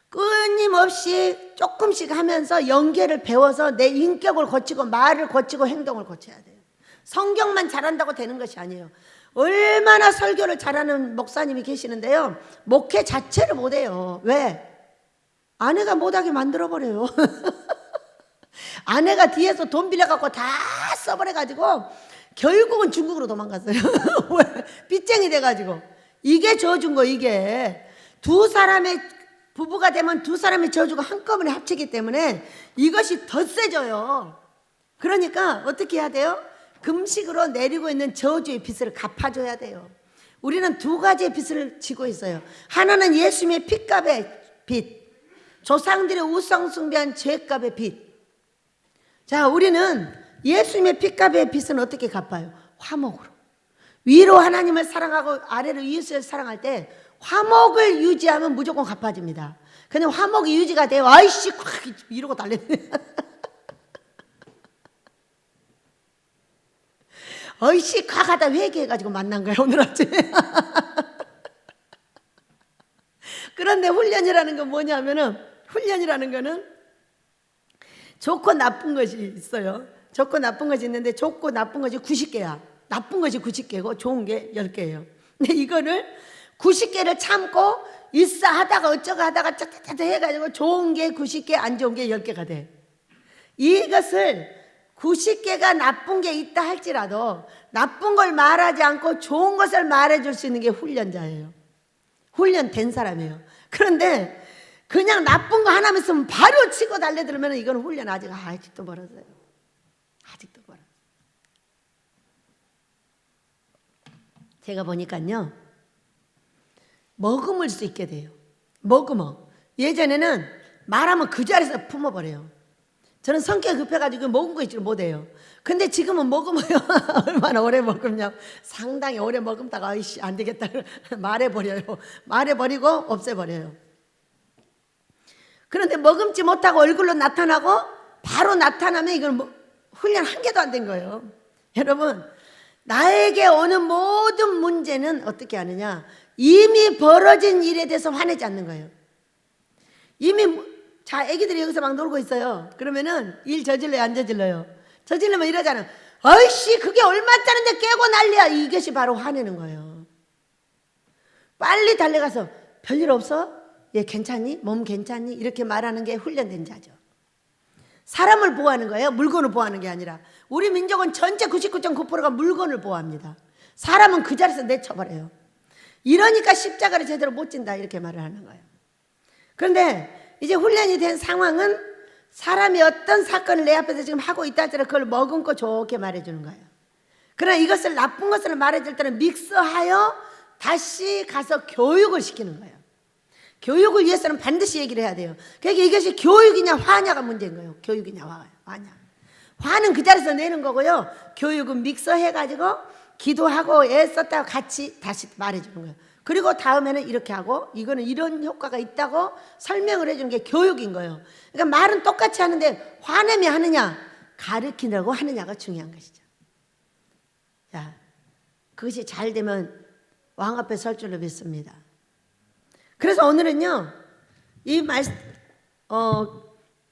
끊임없이 조금씩 하면서 연계를 배워서 내 인격을 고치고 말을 고치고 행동을 고쳐야 돼요. 성경만 잘한다고 되는 것이 아니에요. 얼마나 설교를 잘하는 목사님이 계시는데요. 목회 자체를 못해요. 왜? 아내가 못하게 만들어버려요. 아내가 뒤에서 돈 빌려갖고 다 써버려가지고 결국은 중국으로 도망갔어요. 왜? 빚쟁이 돼가지고. 이게 저주인 거. 이게 두 사람의 부부가 되면 두 사람의 저주가 한꺼번에 합치기 때문에 이것이 더 세져요. 그러니까 어떻게 해야 돼요? 금식으로 내리고 있는 저주의 빚을 갚아줘야 돼요. 우리는 두 가지의 빚을 지고 있어요. 하나는 예수님의 핏값의 빚, 조상들의 우상 숭배한 죄값의 빚. 자, 우리는 예수님의 핏값의 빚은 어떻게 갚아요? 화목으로. 위로 하나님을 사랑하고 아래로 이웃을 사랑할 때 화목을 유지하면 무조건 갚아집니다. 근데 화목이 유지가 돼요. 아이씨 이러고 달랬네. 어이씨 가가다 회개해가지고 만난 거야 오늘 아침에. 그런데 훈련이라는 건 뭐냐면은, 훈련이라는 거는 좋고 나쁜 것이 있어요. 좋고 나쁜 것이 있는데 좋고 나쁜 것이 90개야. 나쁜 것이 90개고 좋은 게 10개예요. 근데 이거를 90개를 참고 일사 하다가 어쩌고 하다가 짜짜짜 해가지고 좋은 게 90개, 안 좋은 게 10개가 돼. 이것을 90개가 나쁜 게 있다 할지라도 나쁜 걸 말하지 않고 좋은 것을 말해줄 수 있는 게 훈련자예요. 훈련된 사람이에요. 그런데 그냥 나쁜 거 하나만 있으면 바로 치고 달려들면 이건 훈련 아직도 멀었어요. 아직도 멀었어요. 제가 보니까요, 머금을 수 있게 돼요. 머금어. 예전에는 말하면 그 자리에서 품어버려요. 저는 성격이 급해가지고 머금 거 있지를 못해요. 근데 지금은 머금어요. 얼마나 오래 머금냐. 상당히 오래 머금다가 아이씨 안 되겠다 말해버려요. 말해버리고 없애버려요. 그런데 머금지 못하고 얼굴로 나타나고 바로 나타나면 이건 훈련 한 개도 안 된 거예요. 여러분, 나에게 오는 모든 문제는 어떻게 하느냐, 이미 벌어진 일에 대해서 화내지 않는 거예요. 이미 자, 애기들이 여기서 막 놀고 있어요. 그러면은 일 저질러요, 안 저질러요? 저질러면 이러잖아. 어이씨 그게 얼마짜린데 깨고 난리야. 이것이 바로 화내는 거예요. 빨리 달려가서 별일 없어? 얘 괜찮니? 몸 괜찮니? 이렇게 말하는 게 훈련된 자죠. 사람을 보호하는 거예요. 물건을 보호하는 게 아니라. 우리 민족은 전체 99.9%가 물건을 보호합니다. 사람은 그 자리에서 내쳐버려요. 이러니까 십자가를 제대로 못 진다 이렇게 말을 하는 거예요. 그런데 이제 훈련이 된 상황은 사람이 어떤 사건을 내 앞에서 지금 하고 있다 할지라도 그걸 머금고 좋게 말해주는 거예요. 그러나 이것을 나쁜 것을 말해줄 때는 믹스하여 다시 가서 교육을 시키는 거예요. 교육을 위해서는 반드시 얘기를 해야 돼요. 그러니까 이것이 교육이냐 화냐가 문제인 거예요. 교육이냐 화냐. 화는 그 자리에서 내는 거고요. 교육은 믹서해가지고 기도하고 애썼다가 같이 다시 말해주는 거예요. 그리고 다음에는 이렇게 하고 이거는 이런 효과가 있다고 설명을 해주는 게 교육인 거예요. 그러니까 말은 똑같이 하는데 화내며 하느냐 가르치려고 하느냐가 중요한 것이죠. 자, 그것이 잘 되면 왕 앞에 설 줄로 믿습니다. 그래서 오늘은요,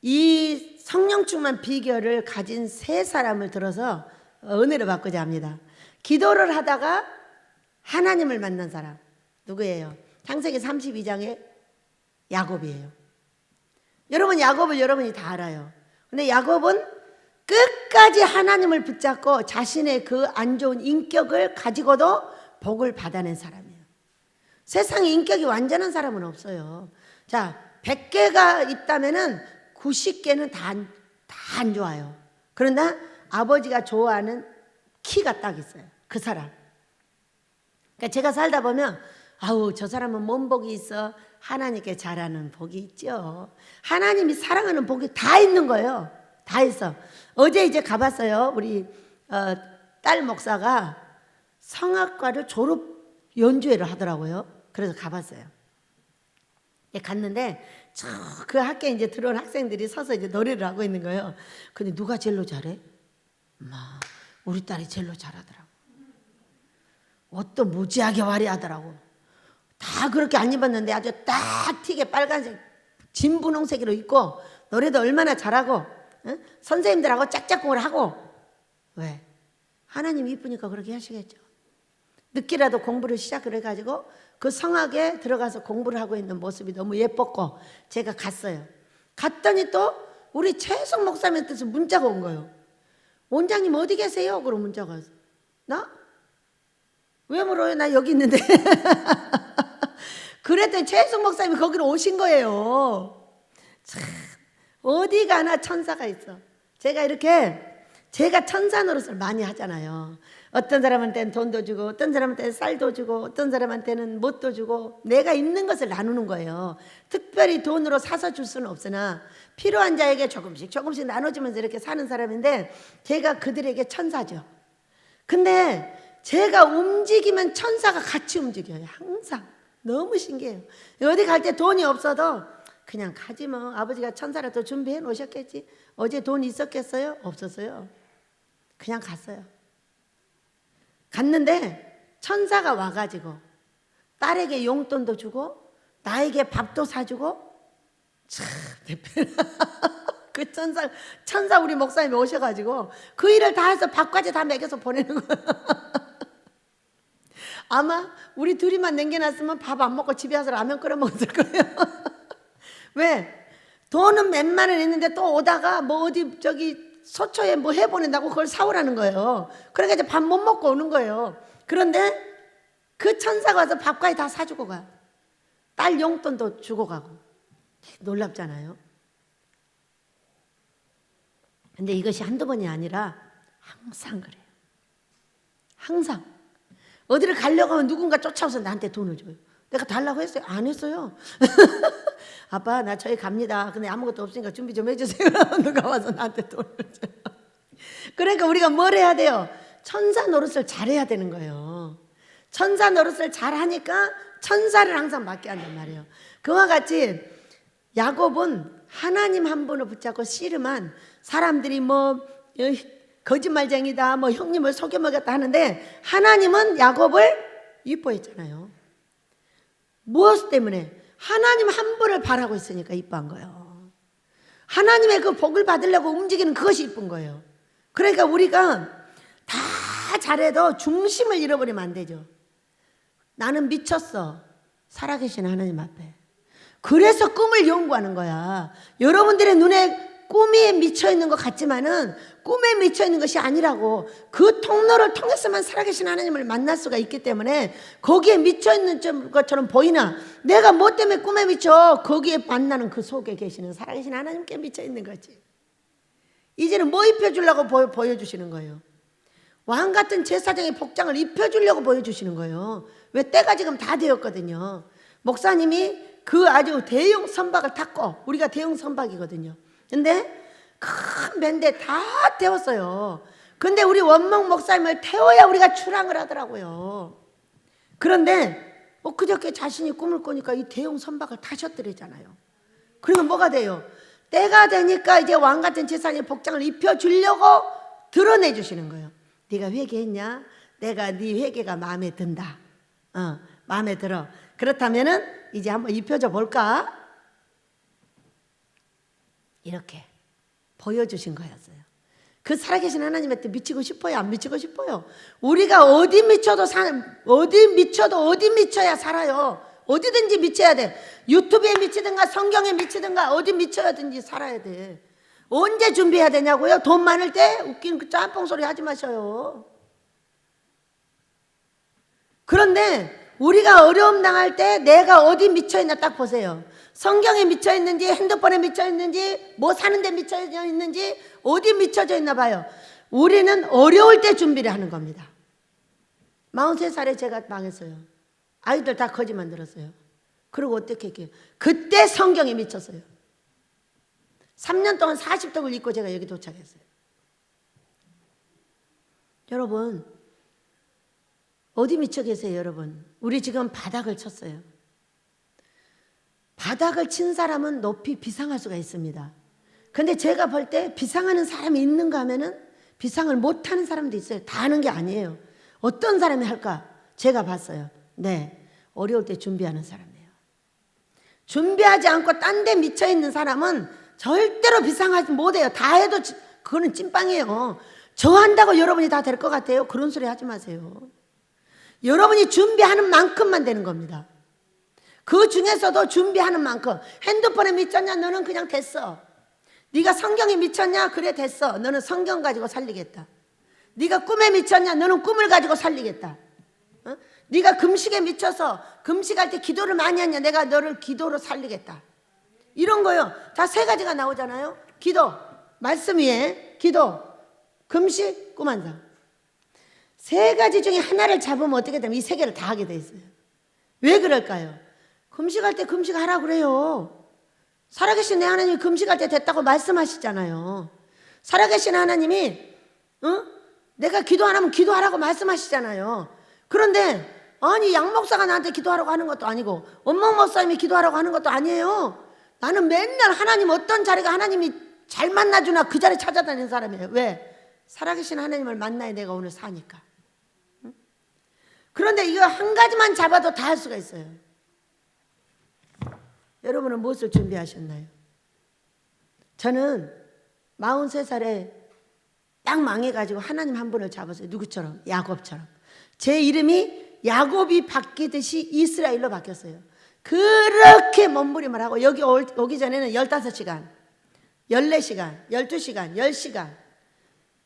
이 성령 충만 비결을 가진 세 사람을 들어서 은혜를 받고자 합니다. 기도를 하다가 하나님을 만난 사람 누구예요? 창세기 32장의 야곱이에요. 여러분 야곱을 여러분이 다 알아요. 근데 야곱은 끝까지 하나님을 붙잡고 자신의 그 안 좋은 인격을 가지고도 복을 받아낸 사람이에요. 세상에 인격이 완전한 사람은 없어요. 자, 100개가 있다면은 90개는 다 안 좋아요. 그러나 아버지가 좋아하는 키가 딱 있어요. 그 사람. 그러니까 제가 살다 보면 아우 저 사람은 뭔 복이 있어. 하나님께 잘하는 복이 있죠. 하나님이 사랑하는 복이 다 있는 거예요. 다 있어. 어제 이제 가봤어요. 우리 딸 목사가 성악과를 졸업 연주회를 하더라고요. 그래서 가봤어요. 갔는데 그 학교에 이제 들어온 학생들이 서서 이제 노래를 하고 있는 거예요. 근데 누가 젤로 잘해? 우리 딸이 젤로 잘하더라고. 옷도 무지하게 화려하더라고. 다 그렇게 안 입었는데 아주 딱 튀게 빨간색 진분홍색으로 입고 노래도 얼마나 잘하고 선생님들하고 짝짝꿍을 하고. 왜? 하나님 이쁘니까 그렇게 하시겠죠. 늦게라도 공부를 시작을 해가지고 그 성악에 들어가서 공부를 하고 있는 모습이 너무 예뻤고 제가 갔어요. 갔더니 또 우리 최석 목사님한테서 문자가 온 거예요. 원장님 어디 계세요? 그러고 문자가 왔어요. 나? 왜 물어요? 나 여기 있는데. 그랬더니 최석 목사님이 거기로 오신 거예요. 참 어디 가나 천사가 있어. 제가 천사 노릇을 많이 하잖아요. 어떤 사람한테는 돈도 주고 어떤 사람한테는 쌀도 주고 어떤 사람한테는 뭣도 주고 내가 있는 것을 나누는 거예요. 특별히 돈으로 사서 줄 수는 없으나 필요한 자에게 조금씩 나눠주면서 이렇게 사는 사람인데 제가 그들에게 천사죠. 근데 제가 움직이면 천사가 같이 움직여요. 항상. 너무 신기해요. 어디 갈 때 돈이 없어도 그냥 가지 뭐. 아버지가 천사라도 준비해 놓으셨겠지. 어제 돈 있었겠어요? 없었어요. 그냥 갔어요. 갔는데 천사가 와가지고 딸에게 용돈도 주고 나에게 밥도 사주고 참 그 천사 우리 목사님이 오셔가지고 그 일을 다 해서 밥까지 다 먹여서 보내는 거예요. 아마 우리 둘이만 남겨놨으면 밥 안 먹고 집에 와서 라면 끓여 먹었을 거예요. 왜? 돈은 몇만 원 있는데 또 오다가 뭐 어디 서초에 뭐 해보낸다고 그걸 사오라는 거예요. 그러니까 이제 밥 못 먹고 오는 거예요. 그런데 그 천사가 와서 밥까지 다 사주고 가요. 딸 용돈도 주고 가고. 놀랍잖아요. 근데 이것이 한두 번이 아니라 항상 그래요. 항상. 어디를 가려고 하면 누군가 쫓아와서 나한테 돈을 줘요. 내가 달라고 했어요? 안 했어요. 아빠 나 저희 갑니다. 근데 아무것도 없으니까 준비 좀 해주세요. 누가 와서 나한테 돈을 줘요. 그러니까 우리가 뭘 해야 돼요? 천사 노릇을 잘해야 되는 거예요. 천사 노릇을 잘하니까 천사를 항상 맡게 한단 말이에요. 그와 같이 야곱은 하나님 한 분을 붙잡고 씨름한 사람들이 뭐 거짓말쟁이다 뭐 형님을 속여먹였다 하는데 하나님은 야곱을 이뻐했잖아요. 무엇 때문에? 하나님 한 분을 바라고 있으니까 이뻐한 거예요. 하나님의 그 복을 받으려고 움직이는 그것이 이쁜 거예요. 그러니까 우리가 다 잘해도 중심을 잃어버리면 안 되죠. 나는 미쳤어. 살아계신 하나님 앞에. 그래서 꿈을 연구하는 거야. 여러분들의 눈에 꿈에 미쳐있는 것 같지만은 꿈에 미쳐있는 것이 아니라고. 그 통로를 통해서만 살아계신 하나님을 만날 수가 있기 때문에 거기에 미쳐있는 것처럼 보이나 내가 뭐 때문에 꿈에 미쳐? 거기에 만나는 그 속에 계시는 살아계신 하나님께 미쳐있는 거지. 이제는 뭐 입혀주려고 보여주시는 거예요? 왕같은 제사장의 복장을 입혀주려고 보여주시는 거예요. 왜? 때가 지금 다 되었거든요. 목사님이 그 아주 대형 선박을 탔고 우리가 대형 선박이거든요. 근데 큰 배인데 다 태웠어요. 근데 우리 원목 목사님을 태워야 우리가 출항을 하더라고요. 그런데 그저께 자신이 꿈을 꾸니까 이 대형 선박을 타셨더래잖아요. 그러면 뭐가 돼요? 때가 되니까 이제 왕같은 제사장의 복장을 입혀주려고 드러내주시는 거예요. 네가 회개했냐? 내가 네 회개가 마음에 든다. 마음에 들어. 그렇다면은 이제 한번 입혀줘 볼까? 이렇게 보여주신 거였어요. 그 살아계신 하나님한테 미치고 싶어요? 안 미치고 싶어요? 우리가 어디 미쳐도 어디 미쳐야 살아요. 어디든지 미쳐야 돼. 유튜브에 미치든가 성경에 미치든가 어디 미쳐야든지 살아야 돼. 언제 준비해야 되냐고요? 돈 많을 때 웃긴 그 짬뽕 소리 하지 마셔요. 그런데 우리가 어려움 당할 때 내가 어디 미쳐있나 딱 보세요. 성경에 미쳐있는지, 핸드폰에 미쳐있는지, 뭐 사는데 미쳐있는지, 어디 미쳐져 있나 봐요. 우리는 어려울 때 준비를 하는 겁니다. 43살에 제가 망했어요. 아이들 다 거지 만들었어요. 그리고 어떻게 했게요? 그때 성경에 미쳤어요. 3년 동안 40독을 입고 제가 여기 도착했어요. 여러분, 어디 미쳐 계세요, 여러분? 우리 지금 바닥을 쳤어요. 바닥을 친 사람은 높이 비상할 수가 있습니다. 근데 제가 볼 때 비상하는 사람이 있는가 하면은 비상을 못하는 사람도 있어요. 다 하는 게 아니에요. 어떤 사람이 할까? 제가 봤어요. 네, 어려울 때 준비하는 사람이에요. 준비하지 않고 딴 데 미쳐있는 사람은 절대로 비상하지 못해요. 다 해도 그거는 찐빵이에요. 저 한다고 여러분이 다 될 것 같아요? 그런 소리 하지 마세요. 여러분이 준비하는 만큼만 되는 겁니다. 그 중에서도 준비하는 만큼. 핸드폰에 미쳤냐? 너는 그냥 됐어. 네가 성경에 미쳤냐? 그래 됐어. 너는 성경 가지고 살리겠다. 네가 꿈에 미쳤냐? 너는 꿈을 가지고 살리겠다. 어? 네가 금식에 미쳐서 금식할 때 기도를 많이 했냐? 내가 너를 기도로 살리겠다. 이런 거요. 다 세 가지가 나오잖아요. 기도, 말씀 위에 기도, 금식, 꿈 한 상. 세 가지 중에 하나를 잡으면 어떻게 되면 이 세 개를 다 하게 돼 있어요. 왜 그럴까요? 금식할 때 금식하라 그래요. 살아계신 내 하나님이 금식할 때 됐다고 말씀하시잖아요. 살아계신 하나님이 내가 기도 안 하면 기도하라고 말씀하시잖아요. 그런데 아니 양 목사가 나한테 기도하라고 하는 것도 아니고 원목 목사님이 기도하라고 하는 것도 아니에요. 나는 맨날 하나님 어떤 자리가 하나님이 잘 만나주나 그 자리 찾아다니는 사람이에요. 왜? 살아계신 하나님을 만나야 내가 오늘 사니까. 그런데 이거 한 가지만 잡아도 다 할 수가 있어요. 여러분은 무엇을 준비하셨나요? 저는 43살에 딱 망해가지고 하나님 한 분을 잡았어요. 누구처럼? 야곱처럼. 제 이름이 야곱이 바뀌듯이 이스라엘로 바뀌었어요. 그렇게 몸부림을 하고 여기 오기 전에는 15시간, 14시간, 12시간, 10시간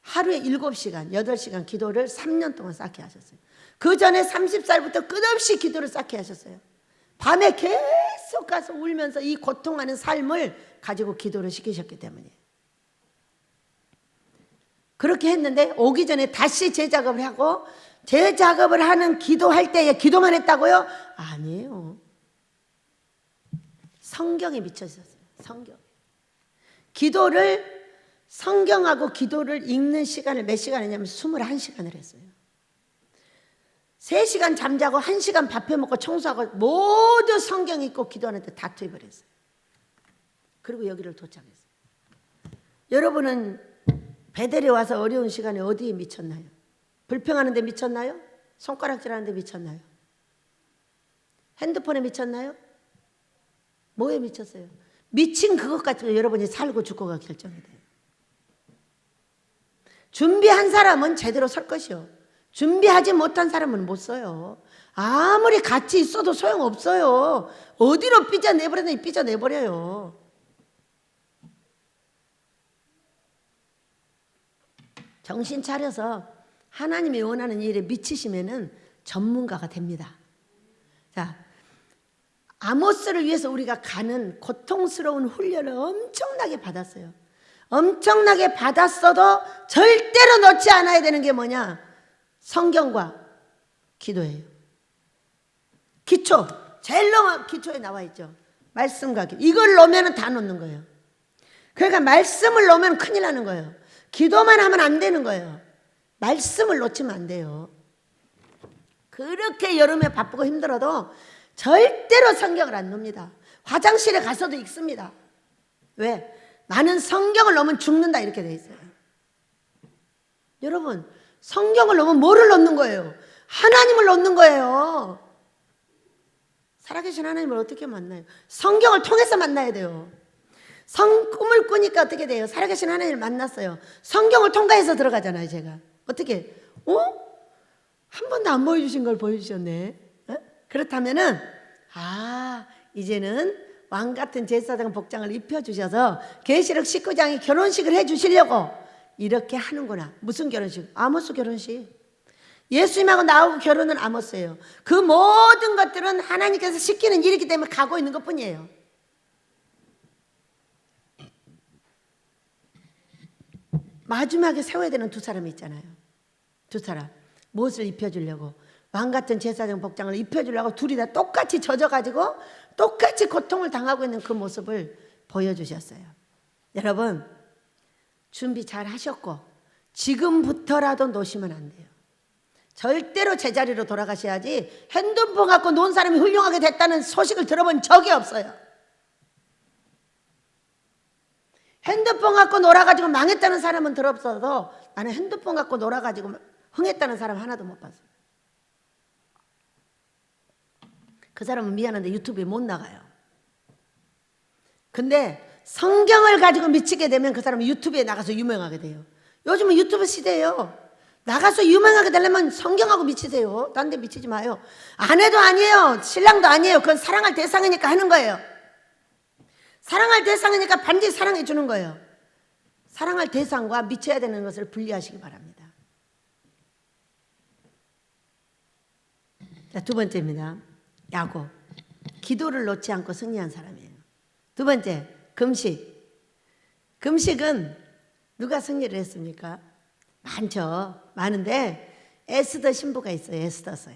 하루에 7시간, 8시간 기도를 3년 동안 쌓게 하셨어요. 그 전에 30살부터 끝없이 기도를 쌓게 하셨어요. 밤에 계속 가서 울면서 이 고통하는 삶을 가지고 기도를 시키셨기 때문이에요. 그렇게 했는데 오기 전에 다시 재작업을 하고 재작업을 하는 기도할 때에 기도만 했다고요? 아니에요. 성경에 미쳐 있었어요. 성경. 기도를 성경하고 기도를 읽는 시간을 몇 시간 했냐면 21시간을 했어요. 3시간 잠자고 1시간 밥 해먹고 청소하고 모두 성경 읽고 기도하는데 다 투입을 했어요. 그리고 여기를 도착했어요. 여러분은 베델에 와서 어려운 시간에 어디에 미쳤나요? 불평하는 데 미쳤나요? 손가락질하는 데 미쳤나요? 핸드폰에 미쳤나요? 뭐에 미쳤어요? 미친 그것 가지고 여러분이 살고 죽고가 결정이 돼요. 준비한 사람은 제대로 설 것이요. 준비하지 못한 사람은 못 써요. 아무리 같이 있어도 소용없어요. 어디로 삐져내버리더니 삐져내버려요. 정신 차려서 하나님이 원하는 일에 미치시면은 전문가가 됩니다. 자, 아모스를 위해서 우리가 가는 고통스러운 훈련을 엄청나게 받았어요. 엄청나게 받았어도 절대로 놓지 않아야 되는 게 뭐냐? 성경과 기도예요. 기초, 제일 기초에 나와 있죠. 말씀과 기도. 이걸 놓으면 다 놓는 거예요. 그러니까 말씀을 놓으면 큰일 나는 거예요. 기도만 하면 안 되는 거예요. 말씀을 놓치면 안 돼요. 그렇게 여름에 바쁘고 힘들어도 절대로 성경을 안 놓습니다. 화장실에 가서도 읽습니다. 왜? 나는 성경을 놓으면 죽는다 이렇게 돼 있어요. 여러분, 성경을 놓으면 뭐를 놓는 거예요? 하나님을 놓는 거예요. 살아계신 하나님을 어떻게 만나요? 성경을 통해서 만나야 돼요. 꿈을 꾸니까 어떻게 돼요? 살아계신 하나님을 만났어요. 성경을 통과해서 들어가잖아요. 제가 어떻게? 한 번도 안 보여주신 걸 보여주셨네. 그렇다면은 이제는 왕 같은 제사장 복장을 입혀주셔서 계시록 19장이 결혼식을 해주시려고 이렇게 하는구나. 무슨 결혼식? 아모스 결혼식. 예수님하고 나하고 결혼은 아모스예요. 그 모든 것들은 하나님께서 시키는 일이기 때문에 가고 있는 것뿐이에요. 마지막에 세워야 되는 두 사람이 있잖아요. 두 사람. 무엇을 입혀주려고? 왕 같은 제사장 복장을 입혀주려고 둘이 다 똑같이 젖어가지고 똑같이 고통을 당하고 있는 그 모습을 보여주셨어요. 여러분, 준비 잘 하셨고 지금부터라도 놓으시면 안 돼요. 절대로 제자리로 돌아가셔야지. 핸드폰 갖고 논 사람이 훌륭하게 됐다는 소식을 들어본 적이 없어요. 핸드폰 갖고 놀아가지고 망했다는 사람은 들었어도 나는 핸드폰 갖고 놀아가지고 흥했다는 사람 하나도 못 봤어요. 그 사람은 미안한데 유튜브에 못 나가요. 근데 성경을 가지고 미치게 되면 그 사람은 유튜브에 나가서 유명하게 돼요. 요즘은 유튜브 시대예요. 나가서 유명하게 되려면 성경하고 미치세요. 딴 데 미치지 마요. 아내도 아니에요. 신랑도 아니에요. 그건 사랑할 대상이니까 하는 거예요. 사랑할 대상이니까 반드시 사랑해 주는 거예요. 사랑할 대상과 미쳐야 되는 것을 분리하시기 바랍니다. 자, 두 번째입니다. 야곱. 기도를 놓지 않고 승리한 사람이에요. 두 번째, 금식. 금식은 누가 승리를 했습니까? 많죠. 많은데 에스더 신부가 있어요. 에스더서에.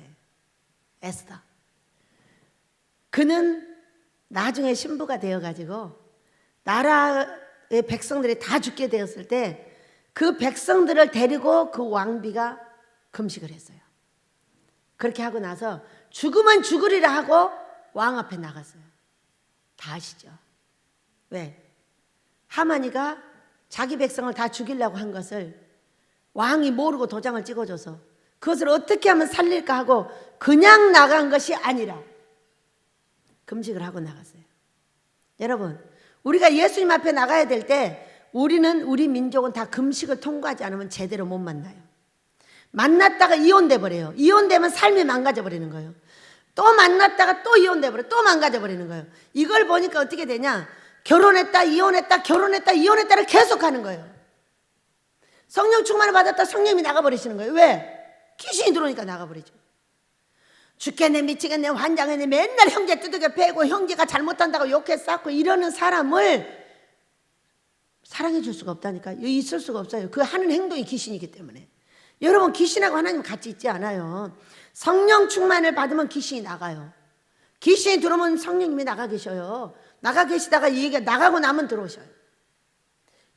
에스더. 그는 나중에 신부가 되어가지고 나라의 백성들이 다 죽게 되었을 때 그 백성들을 데리고 그 왕비가 금식을 했어요. 그렇게 하고 나서 죽으면 죽으리라 하고 왕 앞에 나갔어요. 다 아시죠? 왜? 하만이가 자기 백성을 다 죽이려고 한 것을 왕이 모르고 도장을 찍어줘서 그것을 어떻게 하면 살릴까 하고 그냥 나간 것이 아니라 금식을 하고 나갔어요. 여러분, 우리가 예수님 앞에 나가야 될 때 우리 민족은 다 금식을 통과하지 않으면 제대로 못 만나요. 만났다가 이혼돼 버려요. 이혼되면 삶이 망가져 버리는 거예요. 또 만났다가 또 이혼돼 버려, 또 망가져 버리는 거예요. 이걸 보니까 어떻게 되냐? 결혼했다, 이혼했다, 결혼했다, 이혼했다를 계속하는 거예요. 성령 충만을 받았다 성령이 나가버리시는 거예요. 왜? 귀신이 들어오니까 나가버리죠. 죽겠네, 미치겠네, 환장했네, 맨날 형제 두들겨 패고 형제가 잘못한다고 욕해 쌓고 이러는 사람을 사랑해 줄 수가 없다니까. 있을 수가 없어요. 그 하는 행동이 귀신이기 때문에. 여러분, 귀신하고 하나님 같이 있지 않아요. 성령 충만을 받으면 귀신이 나가요. 귀신이 들어오면 성령님이 나가 계셔요. 나가 계시다가 이 얘기가 나가고 나면 들어오셔요.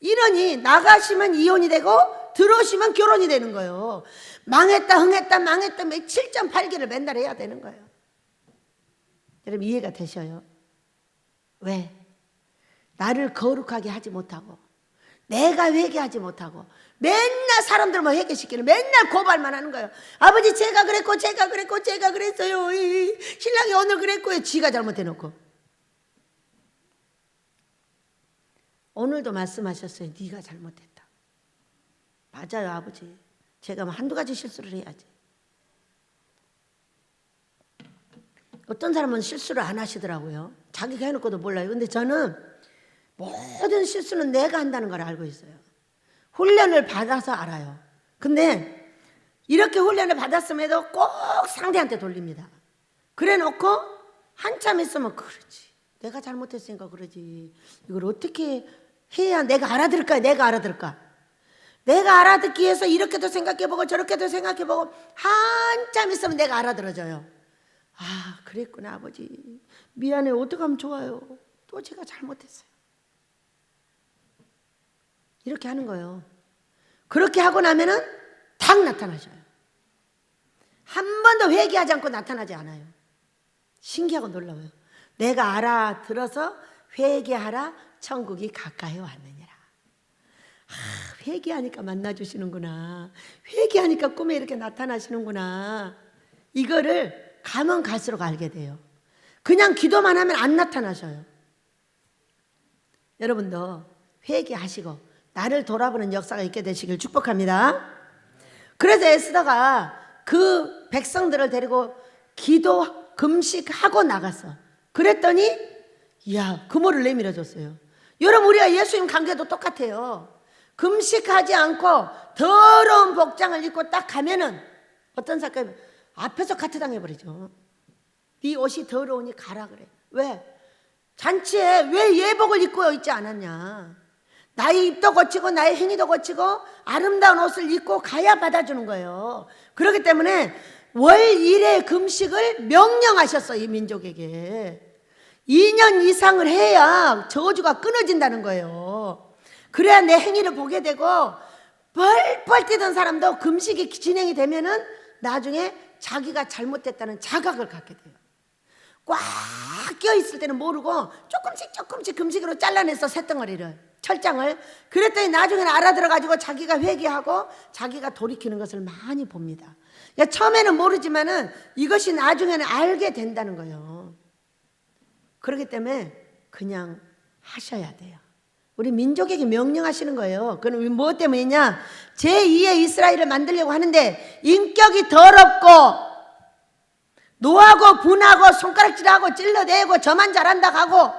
이러니 나가시면 이혼이 되고 들어오시면 결혼이 되는 거예요. 망했다 흥했다 망했다 7.8기를 맨날 해야 되는 거예요. 여러분, 이해가 되셔요? 왜? 나를 거룩하게 하지 못하고 내가 회개하지 못하고 맨날 사람들 뭐 회개시키는, 맨날 고발만 하는 거예요. 아버지 제가 그랬고 제가 그랬고 제가 그랬어요. 신랑이 오늘 그랬고요. 지가 잘못해놓고. 오늘도 말씀하셨어요. 네가 잘못했다. 맞아요, 아버지. 제가 한두 가지 실수를 해야지. 어떤 사람은 실수를 안 하시더라고요. 자기가 해놓고도 몰라요. 근데 저는 모든 실수는 내가 한다는 걸 알고 있어요. 훈련을 받아서 알아요. 근데 이렇게 훈련을 받았음에도 꼭 상대한테 돌립니다. 그래 놓고 한참 있으면 그러지, 내가 잘못했으니까 그러지, 이걸 어떻게 해야 내가 알아들을까? 내가 알아들을까? 내가 알아듣기 위해서 이렇게도 생각해보고 저렇게도 생각해보고 한참 있으면 내가 알아들어져요. 아, 그랬구나 아버지, 미안해, 어떻게 하면 좋아요, 또 제가 잘못했어요. 이렇게 하는 거예요. 그렇게 하고 나면은 탁 나타나셔요. 한 번도 회개하지 않고 나타나지 않아요. 신기하고 놀라워요. 내가 알아들어서 회개하라, 천국이 가까이 왔느니라. 회개하니까 만나주시는구나. 회개하니까 꿈에 이렇게 나타나시는구나. 이거를 가면 갈수록 알게 돼요. 그냥 기도만 하면 안 나타나셔요. 여러분도 회개하시고 나를 돌아보는 역사가 있게 되시길 축복합니다. 그래서 에스더가 그 백성들을 데리고 기도 금식하고 나갔어. 그랬더니 이야, 금오를 내밀어 줬어요. 여러분, 우리가 예수님 관계도 똑같아요. 금식하지 않고 더러운 복장을 입고 딱 가면은 어떤 사람이 앞에서 카트당해버리죠. 네 옷이 더러우니 가라 그래. 왜? 잔치에 왜 예복을 입고 있지 않았냐. 나의 입도 고치고 나의 행위도 고치고 아름다운 옷을 입고 가야 받아주는 거예요. 그렇기 때문에 월 1회 금식을 명령하셨어, 이 민족에게. 2년 이상을 해야 저주가 끊어진다는 거예요. 그래야 내 행위를 보게 되고, 뻘뻘 뛰던 사람도 금식이 진행이 되면은 나중에 자기가 잘못됐다는 자각을 갖게 돼요. 꽉 껴있을 때는 모르고 조금씩 금식으로 잘라내서 쇳덩어리를, 철장을. 그랬더니 나중에는 알아들어가지고 자기가 회개하고 자기가 돌이키는 것을 많이 봅니다. 그러니까 처음에는 모르지만은 이것이 나중에는 알게 된다는 거예요. 그렇기 때문에 그냥 하셔야 돼요. 우리 민족에게 명령하시는 거예요. 그럼 무엇 때문이냐? 제2의 이스라엘을 만들려고 하는데 인격이 더럽고 노하고 분하고 손가락질하고 찔러대고 저만 잘한다 하고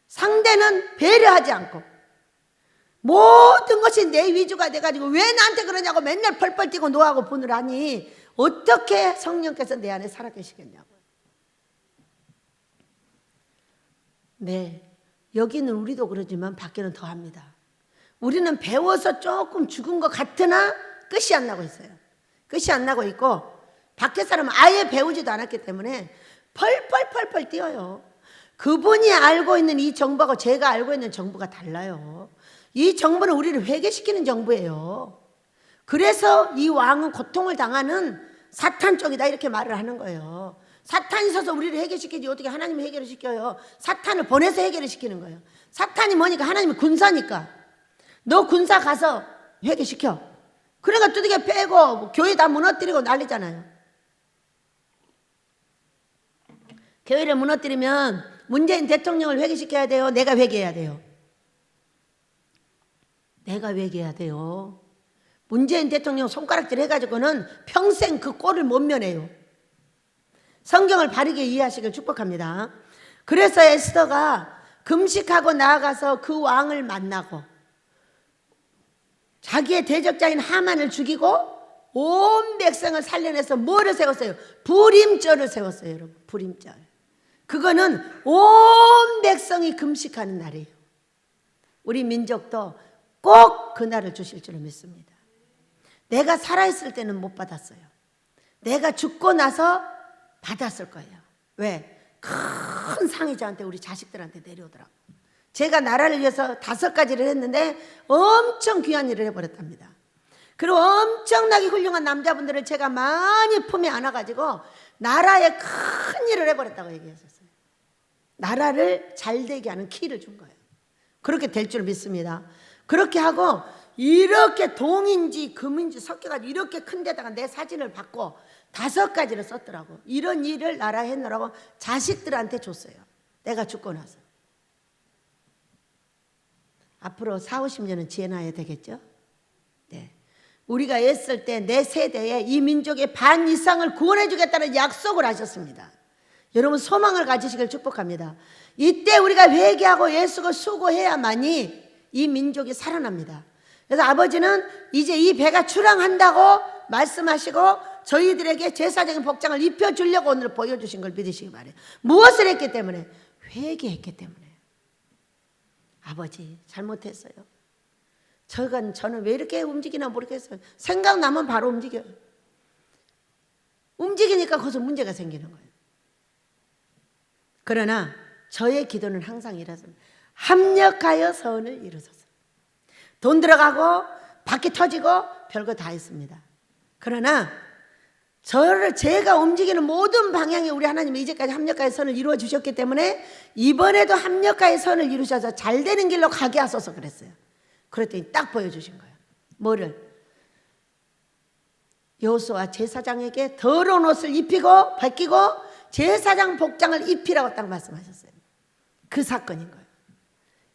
상대는 배려하지 않고 모든 것이 내 위주가 돼가지고 왜 나한테 그러냐고 맨날 펄펄 뛰고 노하고 분을 하니 어떻게 성령께서 내 안에 살아계시겠냐고. 네, 여기는 우리도 그러지만 밖에는 더합니다. 우리는 배워서 조금 죽은 것 같으나 끝이 안 나고 있어요. 끝이 안 나고 있고 밖에 사람은 아예 배우지도 않았기 때문에 펄펄 뛰어요. 그분이 알고 있는 이 정보하고 제가 알고 있는 정보가 달라요. 이 정보는 우리를 회개시키는 정보예요. 그래서 이 왕은 고통을 당하는 사탄 쪽이다 이렇게 말을 하는 거예요. 사탄이 있어서 우리를 해결시키지 어떻게 하나님이 해결을 시켜요. 사탄을 보내서 해결을 시키는 거예요. 사탄이 뭐니까? 하나님이 군사니까. 너 군사 가서 회개시켜. 그러니까 두들겨 빼고 교회 다 무너뜨리고 난리잖아요. 교회를 무너뜨리면 문재인 대통령을 회개시켜야 돼요? 내가 회개해야 돼요? 내가 회개해야 돼요. 문재인 대통령 손가락질 해가지고는 평생 그 꼴을 못 면해요. 성경을 바르게 이해하시길 축복합니다. 그래서 에스더가 금식하고 나아가서 그 왕을 만나고 자기의 대적자인 하만을 죽이고 온 백성을 살려내서 뭐를 세웠어요? 불임절을 세웠어요, 여러분. 불임절. 그거는 온 백성이 금식하는 날이에요. 우리 민족도 꼭 그날을 주실 줄을 믿습니다. 내가 살아있을 때는 못 받았어요. 내가 죽고 나서 받았을 거예요. 왜? 큰 상이 저한테 우리 자식들한테 내려오더라고. 제가 나라를 위해서 5가지를 했는데 엄청 귀한 일을 해버렸답니다. 그리고 엄청나게 훌륭한 남자분들을 제가 많이 품에 안아가지고 나라에 큰 일을 해버렸다고 얘기했었어요. 나라를 잘되게 하는 키를 준 거예요. 그렇게 될 줄 믿습니다. 그렇게 하고 이렇게 동인지 금인지 섞여가지고 이렇게 큰 데다가 내 사진을 받고 5가지를 썼더라고. 이런 일을 나라 해놓으라고 자식들한테 줬어요. 내가 죽고 나서. 앞으로 40-50년은 지나야 되겠죠? 네. 우리가 애쓸 때 내 세대에 이 민족의 반 이상을 구원해 주겠다는 약속을 하셨습니다. 여러분 소망을 가지시길 축복합니다. 이때 우리가 회개하고 예수를 수고해야만이 이 민족이 살아납니다. 그래서 아버지는 이제 이 배가 출항한다고 말씀하시고 저희들에게 제사적인 복장을 입혀주려고 오늘 보여주신 걸 믿으시기 바래요. 무엇을 했기 때문에? 회개했기 때문에. 아버지 잘못했어요. 저는 왜 이렇게 움직이나 모르겠어요. 생각나면 바로 움직여요. 움직이니까 거기서 문제가 생기는 거예요. 그러나 저의 기도는 항상 이렇습니다. 합력하여 선을 이루소서. 돈 들어가고 바퀴 터지고 별거 다 했습니다. 그러나 제가 움직이는 모든 방향에 우리 하나님이 이제까지 합력하여 선을 이루어 주셨기 때문에 이번에도 합력하여 선을 이루셔서 잘 되는 길로 가게 하소서 그랬어요. 그랬더니 딱 보여주신 거예요. 뭐를? 여호수아 제사장에게 더러운 옷을 입히고 벗기고 제사장 복장을 입히라고 딱 말씀하셨어요. 그 사건인 거예요.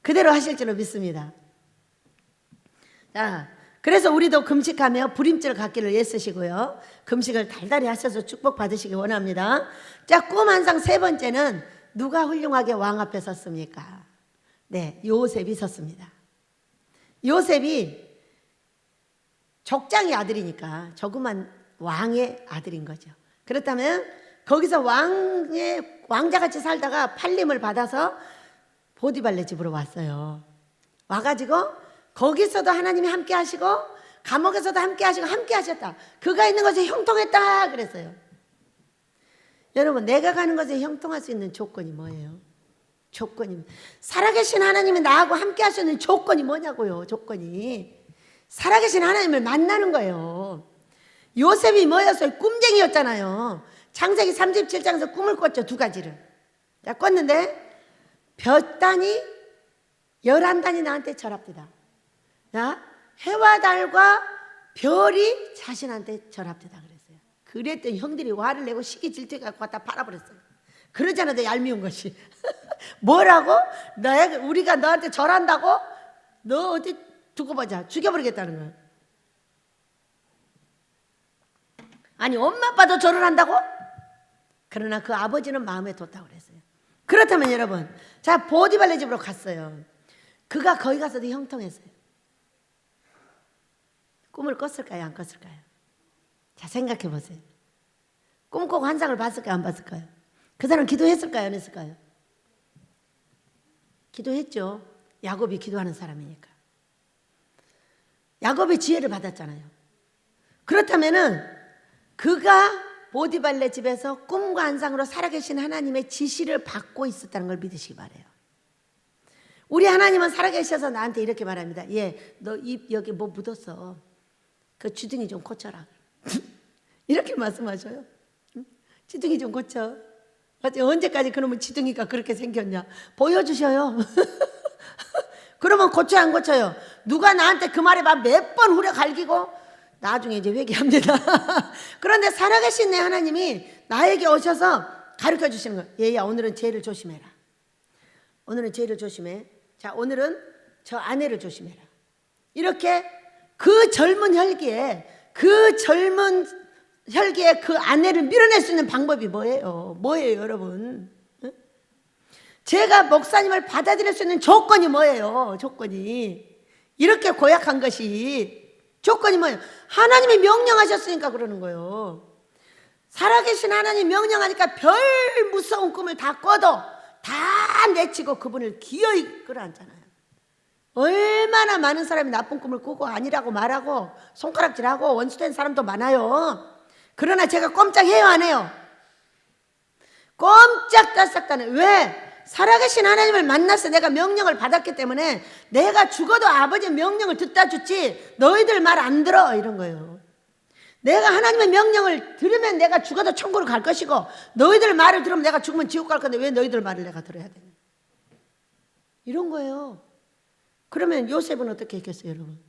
그대로 하실 줄로 믿습니다. 자, 그래서 우리도 금식하며 불임절 갖기를 애쓰시고요. 금식을 달달이 하셔서 축복 받으시기 원합니다. 자, 꿈 환상 세 번째는 누가 훌륭하게 왕 앞에 섰습니까? 네, 요셉이 섰습니다. 요셉이 족장의 아들이니까 조그만 왕의 아들인 거죠. 그렇다면 거기서 왕자같이 살다가 팔림을 받아서 보디발네 집으로 왔어요. 와가지고 거기서도 하나님이 함께 하시고 감옥에서도 함께 하시고 함께 하셨다. 그가 있는 것에 형통했다 그랬어요. 여러분, 내가 가는 것에 형통할 수 있는 조건이 뭐예요? 조건이 살아계신 하나님이 나하고 함께 하시는 조건이 뭐냐고요. 조건이 살아계신 하나님을 만나는 거예요. 요셉이 뭐였어요? 꿈쟁이였잖아요. 창세기 37장에서 꿈을 꿨죠. 두 가지를. 자, 꿨는데 볕단이 11단이 나한테 절합되다. 자, 해와 달과 별이 자신한테 절합되다 그랬어요. 그랬더니 형들이 화를 내고 시기 질투해 갖고 갖다 팔아버렸어요. 그러잖아, 너 얄미운 것이. 뭐라고? 우리가 너한테 절한다고? 너 어디 두고 보자. 죽여버리겠다는 거야. 아니, 엄마 아빠도 절을 한다고? 그러나 그 아버지는 마음에 뒀다고 그랬어요. 그렇다면 여러분, 자, 보디발네 집으로 갔어요. 그가 거기 가서도 형통했어요. 꿈을 꿨을까요? 안 꿨을까요? 자, 생각해 보세요. 꿈꾸고 환상을 봤을까요? 안 봤을까요? 그 사람 기도했을까요? 안 했을까요? 기도했죠. 야곱이 기도하는 사람이니까. 야곱이 지혜를 받았잖아요. 그렇다면은 그가 보디발네 집에서 꿈과 환상으로 살아계신 하나님의 지시를 받고 있었다는 걸 믿으시기 바라요. 우리 하나님은 살아계셔서 나한테 이렇게 말합니다. 예, 너 입 여기 뭐 묻었어. 그 주둥이 좀 고쳐라. 이렇게 말씀하셔요. 주둥이 좀 고쳐. 언제까지 그러면 주둥이가 그렇게 생겼냐? 보여주셔요. 그러면 고쳐요, 안 고쳐요? 누가 나한테 그 말에 몇 번 후려 갈기고 나중에 이제 회개합니다. 그런데 살아계신 내 하나님이 나에게 오셔서 가르쳐 주시는 거예요. 얘야, 오늘은 죄를 조심해라. 오늘은 죄를 조심해. 자, 오늘은 저 아내를 조심해라. 이렇게 그 젊은 혈기에 그 아내를 밀어낼 수 있는 방법이 뭐예요? 뭐예요, 여러분? 제가 목사님을 받아들일 수 있는 조건이 뭐예요? 조건이 이렇게 고약한 것이 조건이 뭐예요? 하나님이 명령하셨으니까 그러는 거예요. 살아계신 하나님 명령하니까 별 무서운 꿈을 다 꿔도 다 내치고 그분을 기어이 끌어안잖아요. 얼마나 많은 사람이 나쁜 꿈을 꾸고 아니라고 말하고 손가락질하고 원수된 사람도 많아요. 그러나 제가 꼼짝해요, 안 해요? 꼼짝달싹다네. 왜? 살아계신 하나님을 만나서 내가 명령을 받았기 때문에 내가 죽어도 아버지의 명령을 듣다 죽지 너희들 말 안 들어 이런 거예요. 내가 하나님의 명령을 들으면 내가 죽어도 천국으로 갈 것이고 너희들 말을 들으면 내가 죽으면 지옥 갈 건데 왜 너희들 말을 내가 들어야 되냐 이런 거예요. 그러면 요셉은 어떻게 했겠어요, 여러분?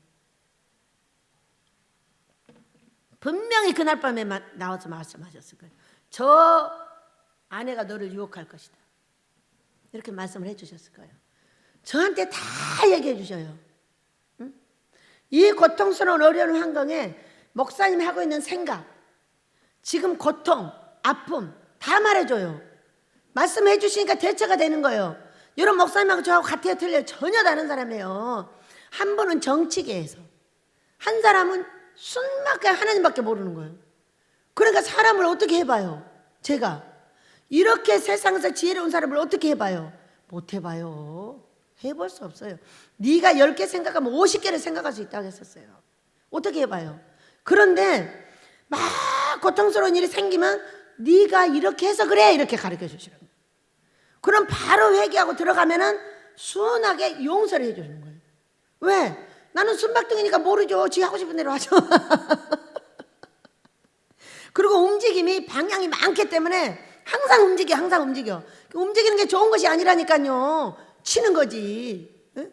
분명히 그날 밤에 나와서 말씀하셨을 거예요. 저 아내가 너를 유혹할 것이다. 이렇게 말씀을 해주셨을 거예요. 저한테 다 얘기해 주셔요. 응? 이 고통스러운 어려운 환경에 목사님이 하고 있는 생각, 지금 고통, 아픔 다 말해줘요. 말씀해 주시니까 대처가 되는 거예요. 여러분, 목사님하고 저하고 같아요, 틀려요? 전혀 다른 사람이에요. 한 분은 정치계에서, 한 사람은 순막하게 하나님밖에 모르는 거예요. 그러니까 사람을 어떻게 해봐요? 제가 이렇게 세상에서 지혜로운 사람을 어떻게 해봐요? 못 해봐요. 해볼 수 없어요. 네가 10개 생각하면 50개를 생각할 수 있다고 했었어요. 어떻게 해봐요? 그런데 막 고통스러운 일이 생기면 네가 이렇게 해서 그래 이렇게 가르쳐 주시는 거예요. 그럼 바로 회개하고 들어가면은 순하게 용서를 해주는 거예요. 왜? 나는 순박둥이니까 모르죠. 지 하고 싶은 대로 하죠. 그리고 움직임이 방향이 많기 때문에 항상 움직여. 움직이는 게 좋은 것이 아니라니까요. 치는 거지. 응?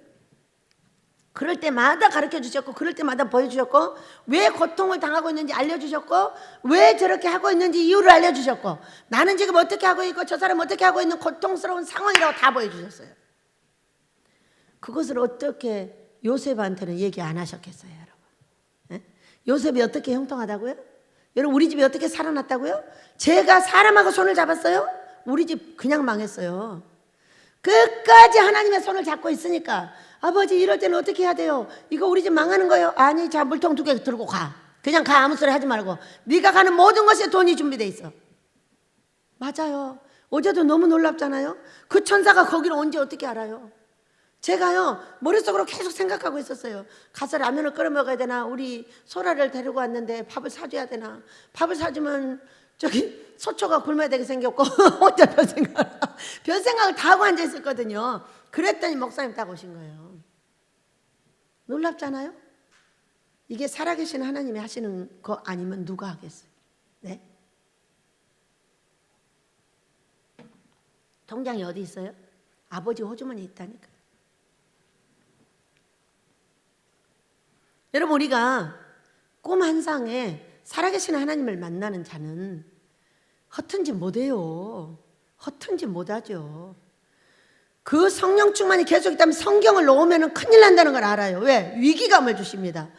그럴 때마다 가르쳐 주셨고, 그럴 때마다 보여주셨고, 왜 고통을 당하고 있는지 알려주셨고, 왜 저렇게 하고 있는지 이유를 알려주셨고, 나는 지금 어떻게 하고 있고 저 사람 어떻게 하고 있는 고통스러운 상황이라고 다 보여주셨어요. 그것을 어떻게 요셉한테는 얘기 안 하셨겠어요, 여러분? 요셉이 어떻게 형통하다고요? 여러분 우리 집이 어떻게 살아났다고요? 제가 사람하고 손을 잡았어요? 우리 집 그냥 망했어요. 끝까지 하나님의 손을 잡고 있으니까 아버지 이럴 때는 어떻게 해야 돼요? 이거 우리 집 망하는 거예요? 아니 자 물통 2개 들고 가. 그냥 가. 아무 소리 하지 말고. 네가 가는 모든 것에 돈이 준비돼 있어. 맞아요. 어제도 너무 놀랍잖아요. 그 천사가 거기를 언제 어떻게 알아요? 제가요 머릿속으로 계속 생각하고 있었어요. 가서 라면을 끓여 먹어야 되나, 우리 소라를 데리고 왔는데 밥을 사줘야 되나, 밥을 사주면 저기 소초가 굶어야 되게 생겼고 혼자 별 생각을 다 하고 앉아 있었거든요. 그랬더니 목사님 딱 오신 거예요. 놀랍잖아요. 이게 살아계신 하나님이 하시는 거 아니면 누가 하겠어요? 네? 통장이 어디 있어요? 아버지 호주머니에 있다니까요. 여러분 우리가 꿈 한 상에 살아계신 하나님을 만나는 자는 허튼 짓 못해요. 허튼 짓 못하죠. 그 성령 충만이 계속 있다면 성경을 놓으면 큰일 난다는 걸 알아요. 왜? 위기감을 주십니다.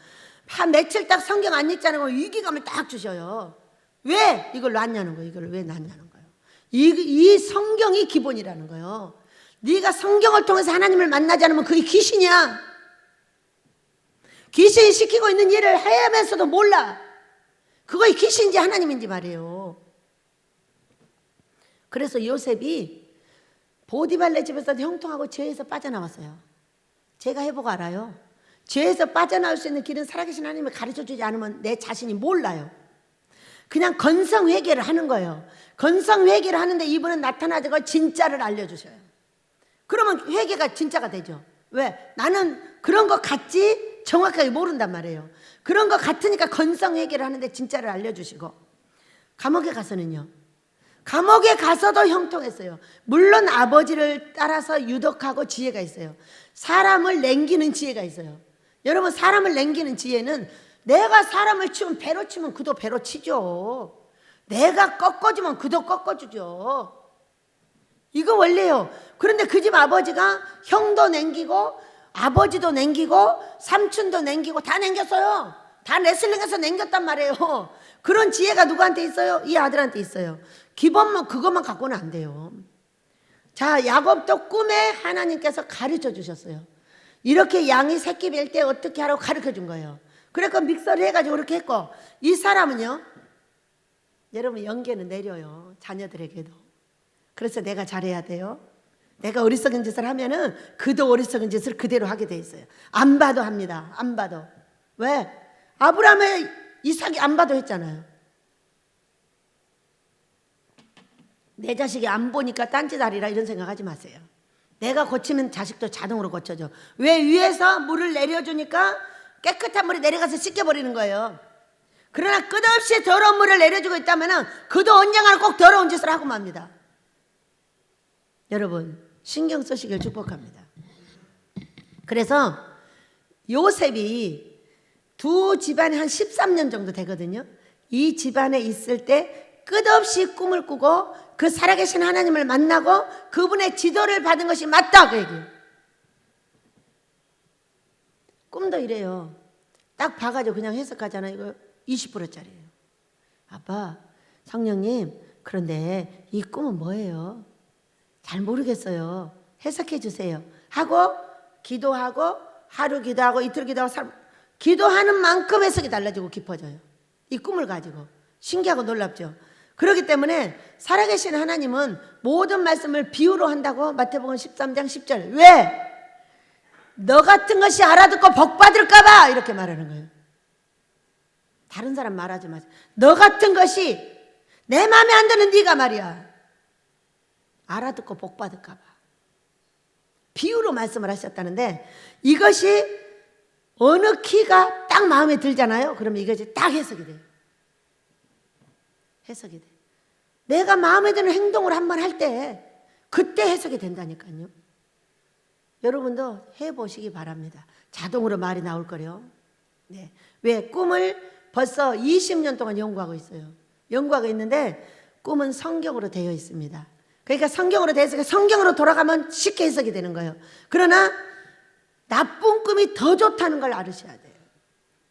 한 며칠 딱 성경 안 읽자는 거 위기감을 딱 주셔요. 왜 이걸 놨냐는 거예요. 이걸 왜 놨냐는 거예요. 이 성경이 기본이라는 거예요. 네가 성경을 통해서 하나님을 만나지 않으면 그게 귀신이야. 귀신이 시키고 있는 일을 하면서도 몰라. 그거 귀신인지 하나님인지 말이에요. 그래서 요셉이 보디발레 집에서 형통하고 죄에서 빠져나왔어요. 제가 해보고 알아요. 죄에서 빠져나올 수 있는 길은 살아계신 하나님을 가르쳐주지 않으면 내 자신이 몰라요. 그냥 건성회개를 하는 거예요. 건성회개를 하는데 이분은 나타나서 진짜를 알려주셔요. 그러면 회개가 진짜가 되죠. 왜? 나는 그런 거 같지 정확하게 모른단 말이에요. 그런 거 같으니까 건성회개를 하는데 진짜를 알려주시고, 감옥에 가서는요, 감옥에 가서도 형통했어요. 물론 아버지를 따라서 유독하고 지혜가 있어요. 사람을 냉기는 지혜가 있어요. 여러분 사람을 냉기는 지혜는 내가 사람을 치면 배로 치면 그도 배로 치죠. 내가 꺾어주면 그도 꺾어주죠. 이거 원래요. 그런데 그 집 아버지가 형도 냉기고 아버지도 냉기고 삼촌도 냉기고 다 냉겼어요. 다 레슬링해서 냉겼단 말이에요. 그런 지혜가 누구한테 있어요? 이 아들한테 있어요. 기본만 그것만 갖고는 안 돼요. 자, 야곱도 꿈에 하나님께서 가르쳐 주셨어요. 이렇게 양이 새끼 뵐 때 어떻게 하라고 가르쳐 준 거예요. 그래서 믹서를 해가지고 이렇게 했고, 이 사람은요, 여러분 연계는 내려요. 자녀들에게도. 그래서 내가 잘해야 돼요. 내가 어리석은 짓을 하면은 그도 어리석은 짓을 그대로 하게 돼 있어요. 안 봐도 합니다. 안 봐도. 왜? 아브라함의 이삭이 안 봐도 했잖아요. 내 자식이 안 보니까 딴짓하리라 이런 생각하지 마세요. 내가 고치면 자식도 자동으로 고쳐져. 왜? 위에서 물을 내려주니까 깨끗한 물이 내려가서 씻겨버리는 거예요. 그러나 끝없이 더러운 물을 내려주고 있다면 그도 언젠가는 꼭 더러운 짓을 하고 맙니다. 여러분 신경 쓰시길 축복합니다. 그래서 요셉이 두 집안에 한 13년 정도 되거든요. 이 집안에 있을 때 끝없이 꿈을 꾸고 그 살아계신 하나님을 만나고 그분의 지도를 받은 것이 맞다 그 얘기예요. 꿈도 이래요. 딱 봐가지고 그냥 해석하잖아요. 이거 20%짜리예요. 아빠, 성령님, 그런데 이 꿈은 뭐예요? 잘 모르겠어요. 해석해 주세요. 하고 기도하고 하루 기도하고 이틀 기도하고 기도하는 만큼 해석이 달라지고 깊어져요. 이 꿈을 가지고. 신기하고 놀랍죠. 그렇기 때문에 살아계신 하나님은 모든 말씀을 비유로 한다고 마태복음 13장 10절. 왜? 너 같은 것이 알아듣고 복 받을까 봐 이렇게 말하는 거예요. 다른 사람 말하지 마세요. 너 같은 것이 내 마음에 안 드는 네가 말이야. 알아듣고 복 받을까 봐. 비유로 말씀을 하셨다는데 이것이 어느 키가 딱 마음에 들잖아요. 그러면 이것이 딱 해석이 돼요. 해석이 돼. 내가 마음에 드는 행동을 한번 할 때 그때 해석이 된다니까요. 여러분도 해보시기 바랍니다. 자동으로 말이 나올 거래요. 네. 왜? 꿈을 벌써 20년 동안 연구하고 있어요. 연구하고 있는데 꿈은 성경으로 되어 있습니다. 그러니까 성경으로 되어 있으니까 성경으로 돌아가면 쉽게 해석이 되는 거예요. 그러나 나쁜 꿈이 더 좋다는 걸 알으셔야 돼요.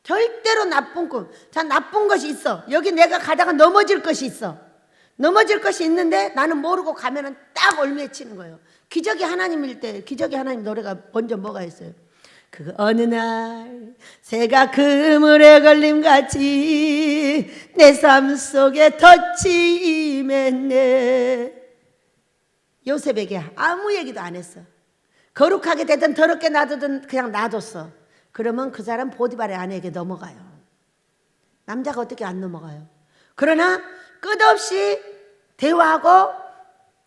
절대로 나쁜 꿈. 자, 나쁜 것이 있어. 여기 내가 가다가 넘어질 것이 있어. 넘어질 것이 있는데 나는 모르고 가면은 딱 올매치는 거예요. 기적이 하나님일 때, 기적이 하나님 노래가 먼저 뭐가 있어요? 그 어느 날 새가 그물에 걸림같이 내 삶 속에 덫이 임했네. 요셉에게 아무 얘기도 안 했어. 거룩하게 되든 더럽게 놔두든 그냥 놔뒀어. 그러면 그 사람 보디발의 아내에게 넘어가요. 남자가 어떻게 안 넘어가요? 그러나 끝없이 대화하고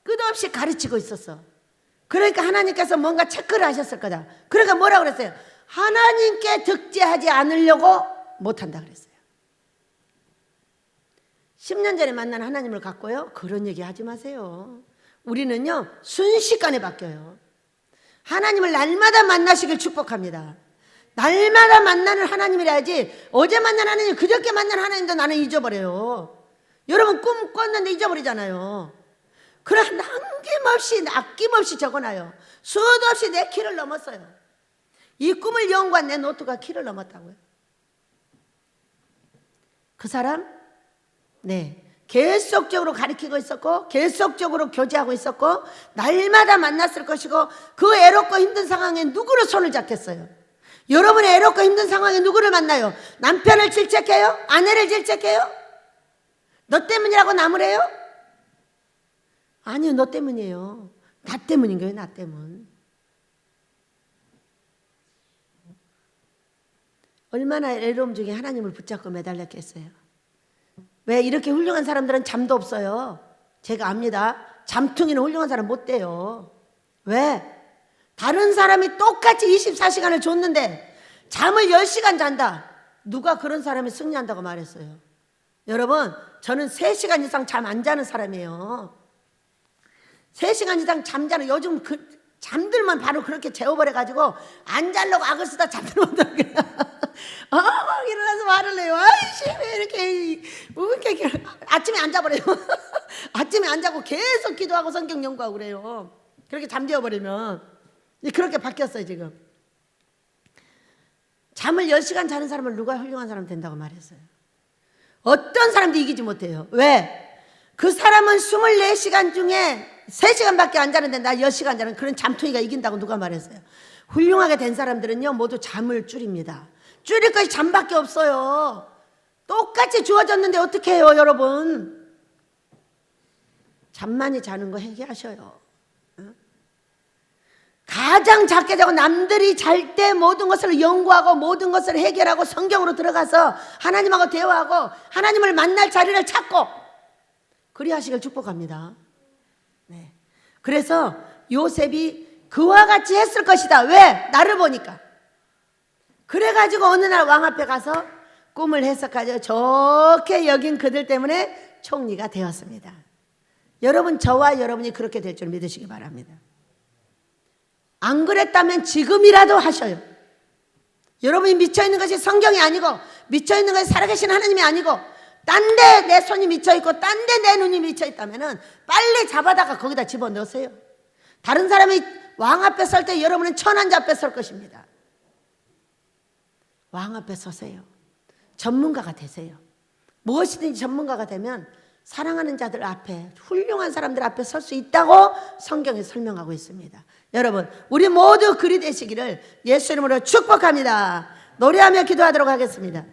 끝없이 가르치고 있었어. 그러니까 하나님께서 뭔가 체크를 하셨을 거다. 그러니까 뭐라고 그랬어요? 하나님께 득죄하지 않으려고 못한다 그랬어요. 10년 전에 만난 하나님을 갖고요, 그런 얘기 하지 마세요. 우리는요 순식간에 바뀌어요. 하나님을 날마다 만나시길 축복합니다. 날마다 만나는 하나님이라야지 어제 만난 하나님, 그저께 만난 하나님도 나는 잊어버려요. 여러분 꿈 꿨는데 잊어버리잖아요. 그러나 남김없이 아낌없이 적어놔요. 수도 없이 내 키를 넘었어요. 이 꿈을 연구한 내 노트가 키를 넘었다고요. 그 사람? 네, 계속적으로 가르치고 있었고 계속적으로 교제하고 있었고 날마다 만났을 것이고 그 애롭고 힘든 상황에 누구를 손을 잡겠어요? 여러분의 애롭고 힘든 상황에 누구를 만나요? 남편을 질책해요? 아내를 질책해요? 너 때문이라고 나무래요? 아니요, 너 때문이에요. 나 때문인 거예요, 나 때문. 얼마나 애로움 중에 하나님을 붙잡고 매달렸겠어요. 왜? 이렇게 훌륭한 사람들은 잠도 없어요. 제가 압니다. 잠퉁이는 훌륭한 사람 못 돼요. 왜? 다른 사람이 똑같이 24시간을 줬는데 잠을 10시간 잔다. 누가 그런 사람이 승리한다고 말했어요? 여러분, 저는 3시간 이상 잠 안 자는 사람이에요. 3시간 이상 잠자는, 요즘 그 잠들만 바로 그렇게 재워버려가지고 안 자려고 악을 쓰다 잠들면 막 일어나서 말을 해요. 아이씨, 왜 이렇게 아침에 안 자버려요. 아침에 안 자고 계속 기도하고 성경 연구하고 그래요. 그렇게 잠재워버리면. 그렇게 바뀌었어요 지금. 잠을 10시간 자는 사람을 누가 훌륭한 사람 된다고 말했어요? 어떤 사람도 이기지 못해요. 왜? 그 사람은 24시간 중에 3시간밖에 안 자는데 나 10시간 자는 그런 잠투이가 이긴다고 누가 말했어요? 훌륭하게 된 사람들은요 모두 잠을 줄입니다. 줄일 것이 잠밖에 없어요. 똑같이 주어졌는데 어떻게 해요 여러분? 잠만이 자는 거 해결하셔요. 가장 작게 자고 남들이 잘 때 모든 것을 연구하고 모든 것을 해결하고 성경으로 들어가서 하나님하고 대화하고 하나님을 만날 자리를 찾고 그리하시길 축복합니다. 네. 그래서 요셉이 그와 같이 했을 것이다. 왜? 나를 보니까. 그래가지고 어느 날 왕 앞에 가서 꿈을 해석하죠. 좋게 여긴 그들 때문에 총리가 되었습니다. 여러분, 저와 여러분이 그렇게 될 줄 믿으시기 바랍니다. 안 그랬다면 지금이라도 하셔요. 여러분이 미쳐있는 것이 성경이 아니고 미쳐있는 것이 살아계신 하나님이 아니고 딴 데 내 손이 미쳐있고 딴 데 내 눈이 미쳐있다면 빨리 잡아다가 거기다 집어넣으세요. 다른 사람이 왕 앞에 설 때 여러분은 천한자 앞에 설 것입니다. 왕 앞에 서세요. 전문가가 되세요. 무엇이든지 전문가가 되면 사랑하는 자들 앞에, 훌륭한 사람들 앞에 설 수 있다고 성경에 설명하고 있습니다. 여러분, 우리 모두 그리 되시기를 예수 이름으로 축복합니다. 노래하며 기도하도록 하겠습니다.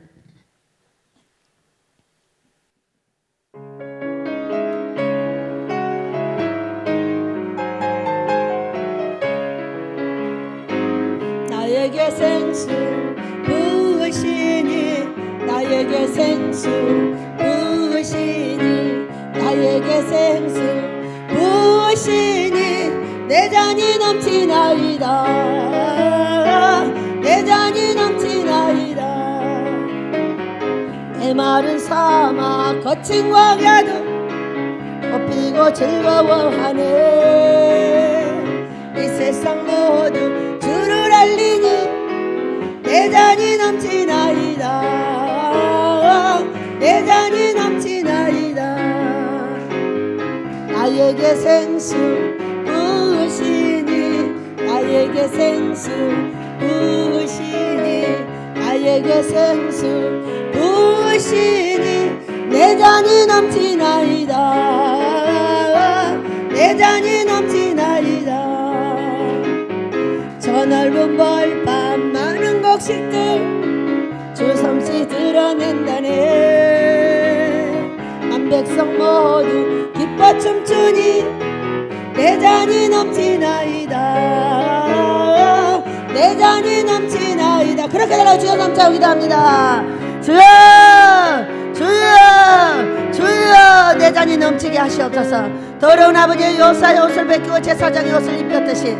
나에게 생수 부으시니 나에게 생수 부으시니 나에게 생수 부으시니 내 잔이 넘치나이다 내 잔이 넘치나이다 내 마른 사막 거친 광야도 꽃피고 즐거워하네 이 세상 모두 주를 알리니 내 잔이 넘치나이다 내 잔이 넘치나이다 나에게 생수 부으시니 나에게 생수 부으시니 나에게 생수 부으시니 내 잔이 넘치나이다. 내 잔이 넘치나이다. 저 넓은 벌판 많은 곡식들 주 솜씨 드러낸다네. 만 백성 모두 기뻐 춤추니 내 잔이 넘치나이다. 내 잔이 넘치나이다. 그렇게 달라고 주여 넘쳐 기도합니다. 주여 주여 주여 내 잔이 넘치게 하시옵소서. 더러운 아버지의 요사의 옷을 벗기고 제사장의 옷을 입혔듯이